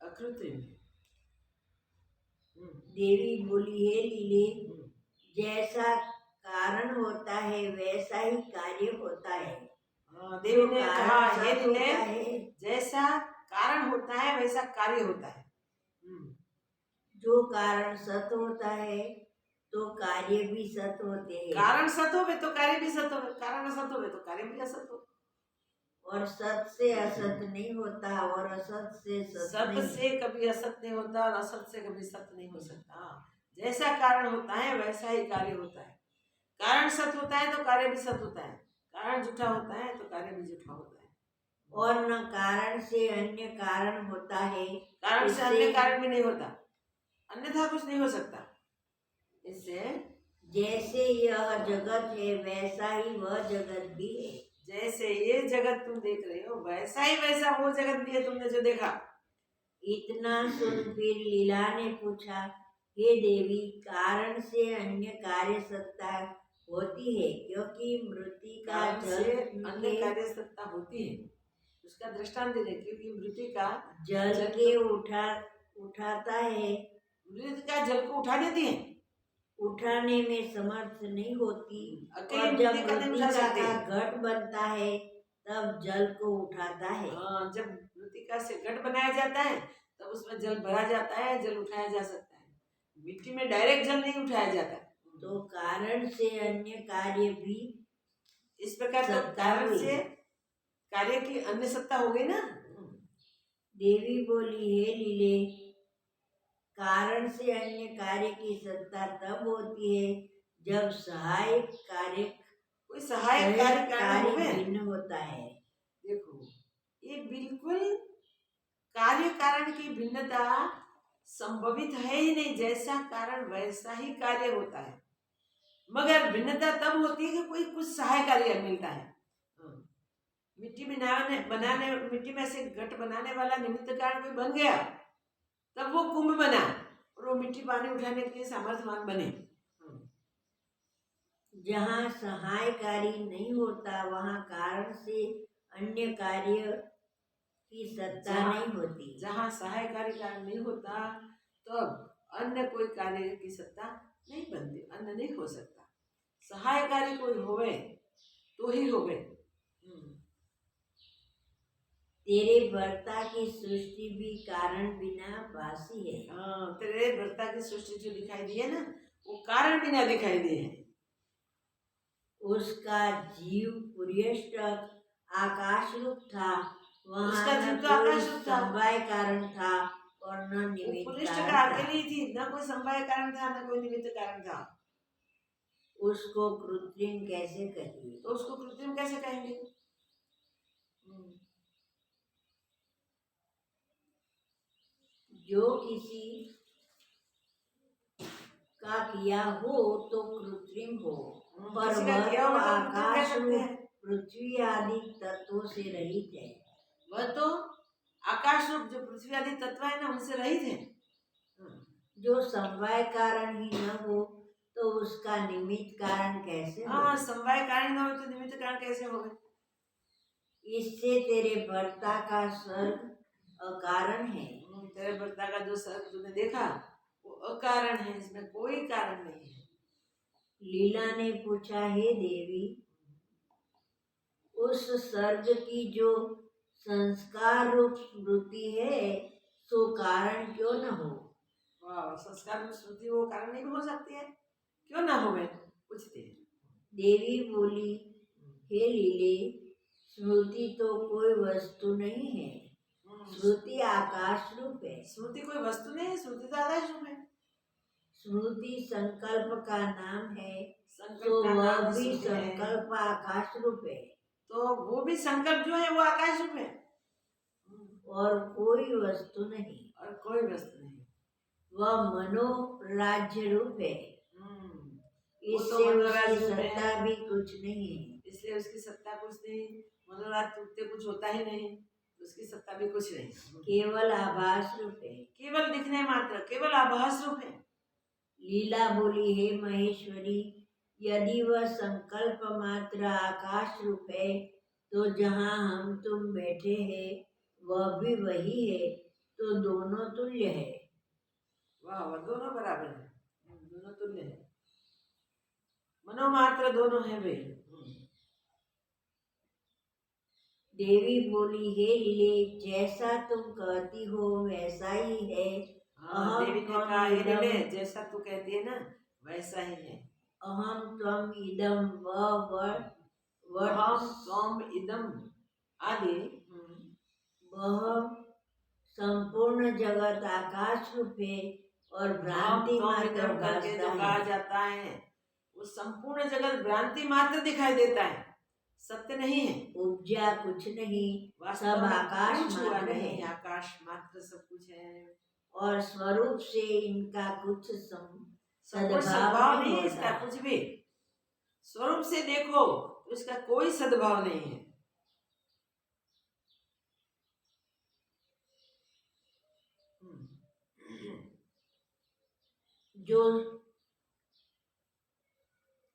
अकृत्रिम है। देवी बोली, है लीले, जैसा कारण होता है वैसा ही कार्य होता है। देवी ने कहा, हे लीले, जैसा कारण होता है वैसा कार्य होता है। जो कारण सत होता है तो कार्य भी सत होते हैं। कारण सत हो तो कार्य भी सत हो, कारण असत हो तो कार्य भी असत हो। और सत से असत नहीं होता और असत से सत से कभी असत नहीं होता और असत से कभी सत नहीं हो सकता। जैसा कारण होता है वैसा ही कार्य होता है। कारण सत होता है तो कार्य भी सत होता है, कारण झूठा होता है तो कार्य भी झूठा होता है। और न कारण से अन्य कारण होता है, कारण से अन्य कारण भी नहीं होता, अन्यथा कुछ नहीं हो सकता। इससे जैसे यह जगत है वैसा ही वह जगत भी है। जैसे ये जगत तुम देख रहे हो वैसा ही वैसा वो जगत भी है तुमने जो देखा। इतना सुन फिर लीला ने पूछा, हे देवी, कारण से अन्य कार्य सत्ता होती है, क्योंकि मृतिका जल अन्य कार्य सत्ता होती है। उसका दृष्टांत दे रहे, क्योंकि मृतिका जल के उठाता है, मृतिका जल को उठा देती है, उठाने में समर्थ नहीं होती। और जब मृतिका का घट बनता है तब जल को उठाता है। जब मृतिका से घट बनाया जाता है तब उसमें जल भरा जाता है, जल उठाया जा सकता है। मिट्टी में डायरेक्ट जल नहीं उठाया जाता। तो कारण से अन्य कार्य भी इस प्रकार तो सत्ता कारण हुई। से कार्य की अन्य सत्ता हो गई ना। देवी बोली, हे लीले, कारण से अन्य कार्य की सत्ता तब होती है जब सहायक कार्य कोई सहायक कार्य कारण कार्य होवे। भिन्न होता है। देखो, ये बिल्कुल कार्य कारण की भिन्नता संभवित है ही नहीं। जैसा कारण वैसा ही कार्य होता है, मगर भिन्नता तब होती है कि कोई कुछ सहायक कार्य मिलता है। मिट्टी मिट्टी में से घट बनाने वाला निमित्त कारण कोई बन गया, तब वो कुंभ बना और वो मिट्टी पानी उठाने के लिए सामर्थ्यवान बने। जहाँ सहाय कार्य नहीं होता वहाँ कारण से अन्य कार्य की सत्ता नहीं होती। जहाँ सहाय कार्य कारण नहीं होता तो अन्य कोई कार्य की सत्ता नहीं बनती, अन्य नहीं हो सकता। सहाय कार्य कोई होवे तो ही होवे। तेरे भर्ता की सृष्टि भी कारण बिना भासी है। तेरे भर्ता की सृष्टि जो दिखाई दी है ना, वो कारण बिना दिखाई दी है। उसका जीव पुर्यष्ट आकाश रूप था, वहाँ उसका न जीव तो कोई आकाश रूप था। समवाय कारण था और न वो निमित्त पुरुष कारण का था। अकेली थी, न कोई समवाय कारण था न कोई निमित्त कारण था। उसको कृत्रिम कैसे कहिए? तो उसको कृत्रिम कैसे कहेंगे? जो किसी का किया हो तो कृत्रिम हो, पर किसी का वह किया तो हुआ तो कृत्रिम कह आकाश सकते रूप हैं। पृथ्वी आदि तत्वों से रहित है। वह तो आकाश रूप जो पृथ्वी आदि तत्व है ना, उनसे रहित है। जो समवाय कारण ही न हो तो उसका निमित्त कारण कैसे हो? हाँ, समवाय कारण न हो तो निमित्त कारण कैसे होगा? इससे तेरे भर्ता का स्वर्ग अकारण है। तेरे भर्ता का जो सर्ग तूने देखा वो अकारण है, इसमें कोई कारण नहीं है। लीला ने पूछा, हे देवी, उस सर्ग की जो संस्कार रूप स्मृति है सो कारण क्यों न हो? वाह, संस्कार में स्मृति वो कारण नहीं हो सकती है, क्यों ना हो? मैं पूछती है। देवी बोली, हे लीले, स्मृति तो कोई वस्तु नहीं है, स्मृति आकाश रूप है। स्मृति कोई वस्तु नहीं है, स्मृति तो आकाश रूप है। स्मृति संकल्प का नाम है, संकल्प तो का वह नाम भी स्मृति है। संकल्प आकाश रूप है। तो वो भी संकल्प जो है वो आकाश रूप है और कोई वस्तु नहीं। और कोई वस्तु नहीं। वह मनोराज्य रूप है, वो तो इससे मनोराज्य उसकी रूप है। सत्ता भी कुछ नहीं है। इसलिए उसकी सत्ता कुछ नहीं। मनोराज टूटते कुछ होता ही नहीं, उसकी सत्ता भी कुछ नहीं। केवल आभास रूप है, केवल दिखने मात्र, केवल आभास रूप है। लीला बोली, हे महेश्वरी, यदि वह संकल्प मात्र आकाश रूप है तो जहाँ हम तुम बैठे हैं वह भी वही है, तो दोनों तुल्य है। वाह वाह, दोनों बराबर है, दोनों तुल्य है। मनोमात्र दोनों है वे। देवी बोली, हे लीले, जैसा तुम कहती हो वैसा ही है। देवी ने कहा, हे लीले, जैसा तू कहती है ना वैसा ही है। अहम त्वम इदम अहम त्वम इदम आदि। वह संपूर्ण जगत आकाश रूप है और भ्रांति मात्र करके जो भासता कहा है। जाता है वो संपूर्ण जगत भ्रांति मात्र दिखाई देता है, सत्य नहीं है। उपजा कुछ नहीं, वास्तव सब में आकाश कुछ हुआ मात्र नहीं, है आकाश मात्र सब कुछ है। और स्वरूप से इनका कुछ सद्भाव सद्भाव नहीं नहीं है इसका होता। कुछ भी। स्वरूप से देखो तो इसका कोई सद्भाव नहीं है। जो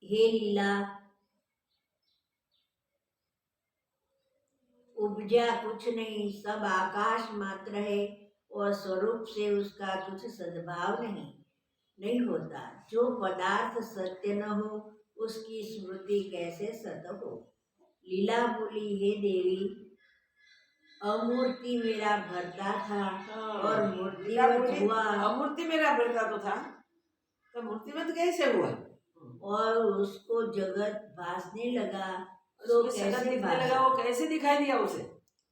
हे लीला, उपजा कुछ नहीं, सब आकाश मात्र है और स्वरूप से उसका कुछ सद्भाव नहीं होता। जो पदार्थ सत्य न हो उसकी स्मृति कैसे सत्य हो? लीला बोली, हे देवी, अमूर्ति मेरा भरता था और मूर्तिवत हुआ। अमूर्ति मेरा भरता तो था, तो मूर्तिवत कैसे हुआ? और उसको जगत भासने लगा तो उसको जगत कैसे दिखने लगा, भासा? वो कैसे दिखाई दिया उसे,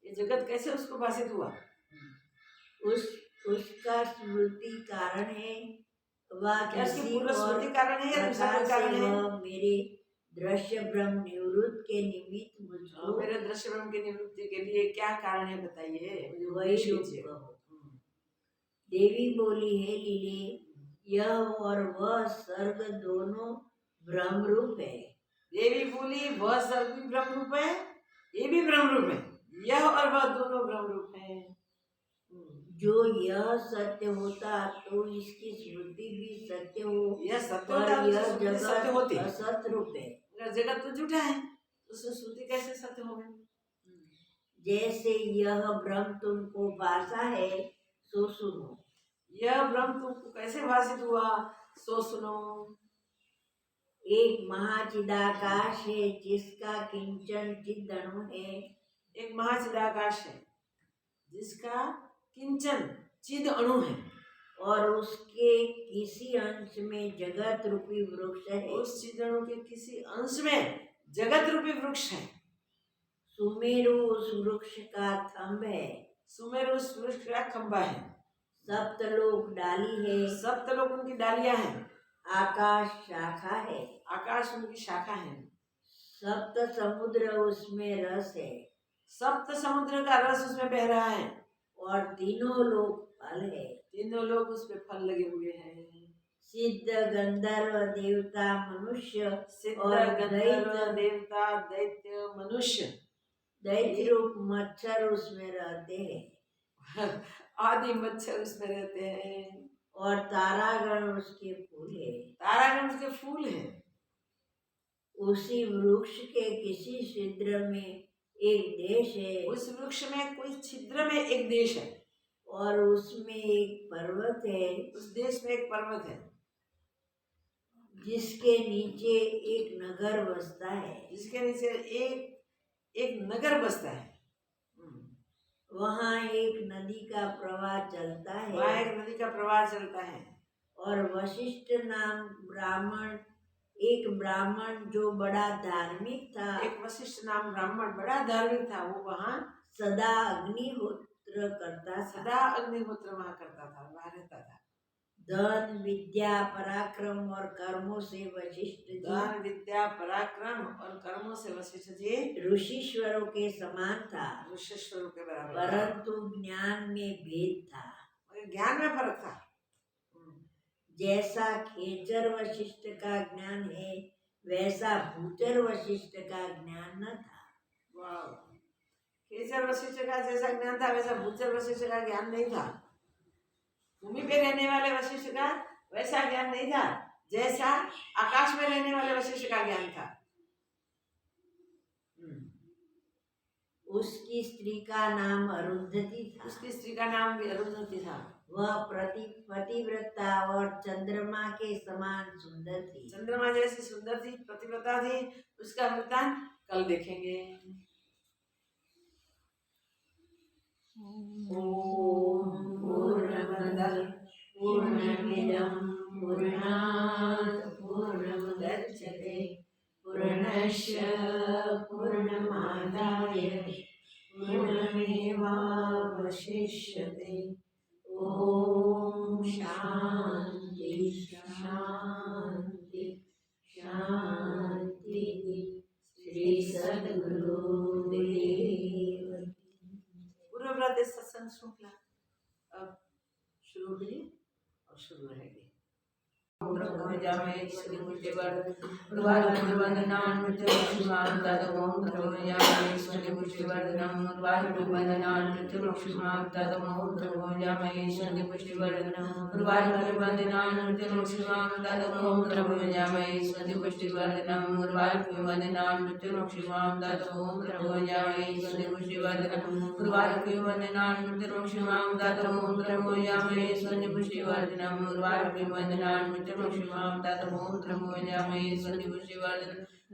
ये जगत कैसे उसको भाषित हुआ? उसका स्मृति कारण है, वह क्या उसकी किसी पूर्व और स्मृति कारण है या दूसरा प्रकार कोई से कारण है? वह मेरे दृश्य ब्रह्म निवृत्त के निमित्त मुझको मेरे दृश्य ब्रह्म की निवृत्ति के लिए क्या कारण है बताइए, मुझे वही उपदेश रूप कीजिए। कहो। देवी बोली, हे लीले, यह और वह सर्ग दोनों ब्रह्म रूप है। देवी बोली, वह सर्ग भी ब्रह्म रूप है, ये भी ब्रह्म रूप है, यह और वह दोनों ब्रह्म रूप है। जो यह सत्य होता तो इसकी स्मृति भी सत्य हो, यह सत्य पर होता तो यह श्रुति सत्य होती। जगत असत रूप है। अगर जगत तो झूठा है तो उसमें श्रुति कैसे सत्य हो गई? जैसे यह ब्रह्म तुमको भाषा है सो सुनो। यह ब्रह्म तुमको कैसे भाषित हुआ सो सुनो। एक महाचिदाकाश है जिसका किंचन चिद अणु है। एक महाचिदाकाश है जिसका किंचन चिद अणु है, और उसके किसी अंश में जगत रूपी वृक्ष है। उस चिद अणु के किसी अंश में जगत रूपी वृक्ष है। सुमेरु उस वृक्ष का थंब है। सुमेरु उस वृक्ष का खंबा है। सप्तलोक डाली है। सप्तलोक उनकी डालियां हैं। आकाश शाखा है। आकाश उनकी शाखा है। सप्त समुद्र उसमें रस है। सप्त समुद्र का रस उसमें बह रहा है। और तीनों लोक फल है। तीनों लोग उसमें फल लगे हुए हैं। सिद्ध गंधर्व देवता मनुष्य सिद्ध और गंधर्व देवता दैत्य मनुष्य, दैत्य रूप मच्छर उसमें रहते हैं। आदि मच्छर उसमें रहते हैं। और तारागण उसके फूल है। तारागण उसके फूल हैं। उसी वृक्ष के किसी छिद्र में एक देश है। उस वृक्ष में कोई छिद्र में एक देश है। और उसमें एक पर्वत है। उस देश में एक पर्वत है जिसके नीचे एक नगर बसता है। जिसके नीचे एक नगर बसता है। वहाँ एक नदी का प्रवाह चलता है। वहाँ एक नदी का प्रवाह चलता है। और वशिष्ठ नाम ब्राह्मण, एक ब्राह्मण जो बड़ा धार्मिक था, एक वशिष्ठ नाम ब्राह्मण बड़ा धार्मिक था, वो वहाँ सदा अग्निहोत्र करता, सदा अग्निहोत्र वहाँ करता था, वहाँ रहता था। धन विद्या पराक्रम और कर्मों से वशिष्ठ जी, धन विद्या पराक्रम और कर्मों से वशिष्ठ जी ऋषिश्वरों के समान था। ऋषिश्वरों के बराबर, परंतु ज्ञान में भेद था। ज्ञान में फर्क था। जैसा खेचर वशिष्ठ का ज्ञान है वैसा भूचर वशिष्ठ का ज्ञान न था। खेचर वशिष्ठ का जैसा ज्ञान था वैसा भूचर वशिष्ठ का ज्ञान नहीं था। भूमि पे रहने वाले वशिष्ठ का वैसा ज्ञान नहीं था जैसा आकाश में रहने वाले वशिष्ठ का ज्ञान था। उसकी स्त्री का नाम अरुंधति था। उसकी स्त्री का नाम भी अरुंधति था। वह पतिव्रता और चंद्रमा के समान सुंदर थी। चंद्रमा जैसी सुंदर थी, पतिव्रता थी। उसका वृत्तांत कल देखेंगे। ओम पूर्णमदः पूर्णमिदं पूर्णात् पूर्णमुदच्यते पूर्णस्य पूर्णमादाय पूर्णमेवावशिष्यते। ओम शांति शांति शांति। श्री सद्गुरुदेव। पूर्व व्रत सत्संग श्रृंखला अब शुरू हुई और शुरू रहेगी।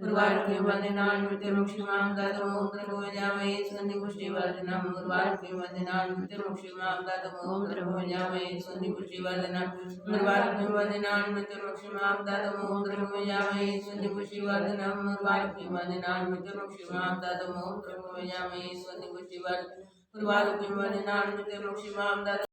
उर्वारुकं वन्दनान् मृत्युर्मुक्षिमां ददमो द्रवयामहे सन्निपुष्टिवर्धनम् उर्वारुकं वन्दनान् मृत्युर्मुक्षिमां ददमो द्रवयामहे सन्निपुष्टिवर्धनम् उर्वारुकं वन्दनान् मृत्युर्मुक्षिमां ददमो द्रवयामहे सन्निपुष्टिवर्धनम् उर्वारुकं वन्दनान् मृत्युर्मुक्षिमां ददमो द्रवयामहे सन्निपुष्टिवर्धनम् उर्वारुकं वन्दनान् मृत्युर्मुक्षिमां ददमो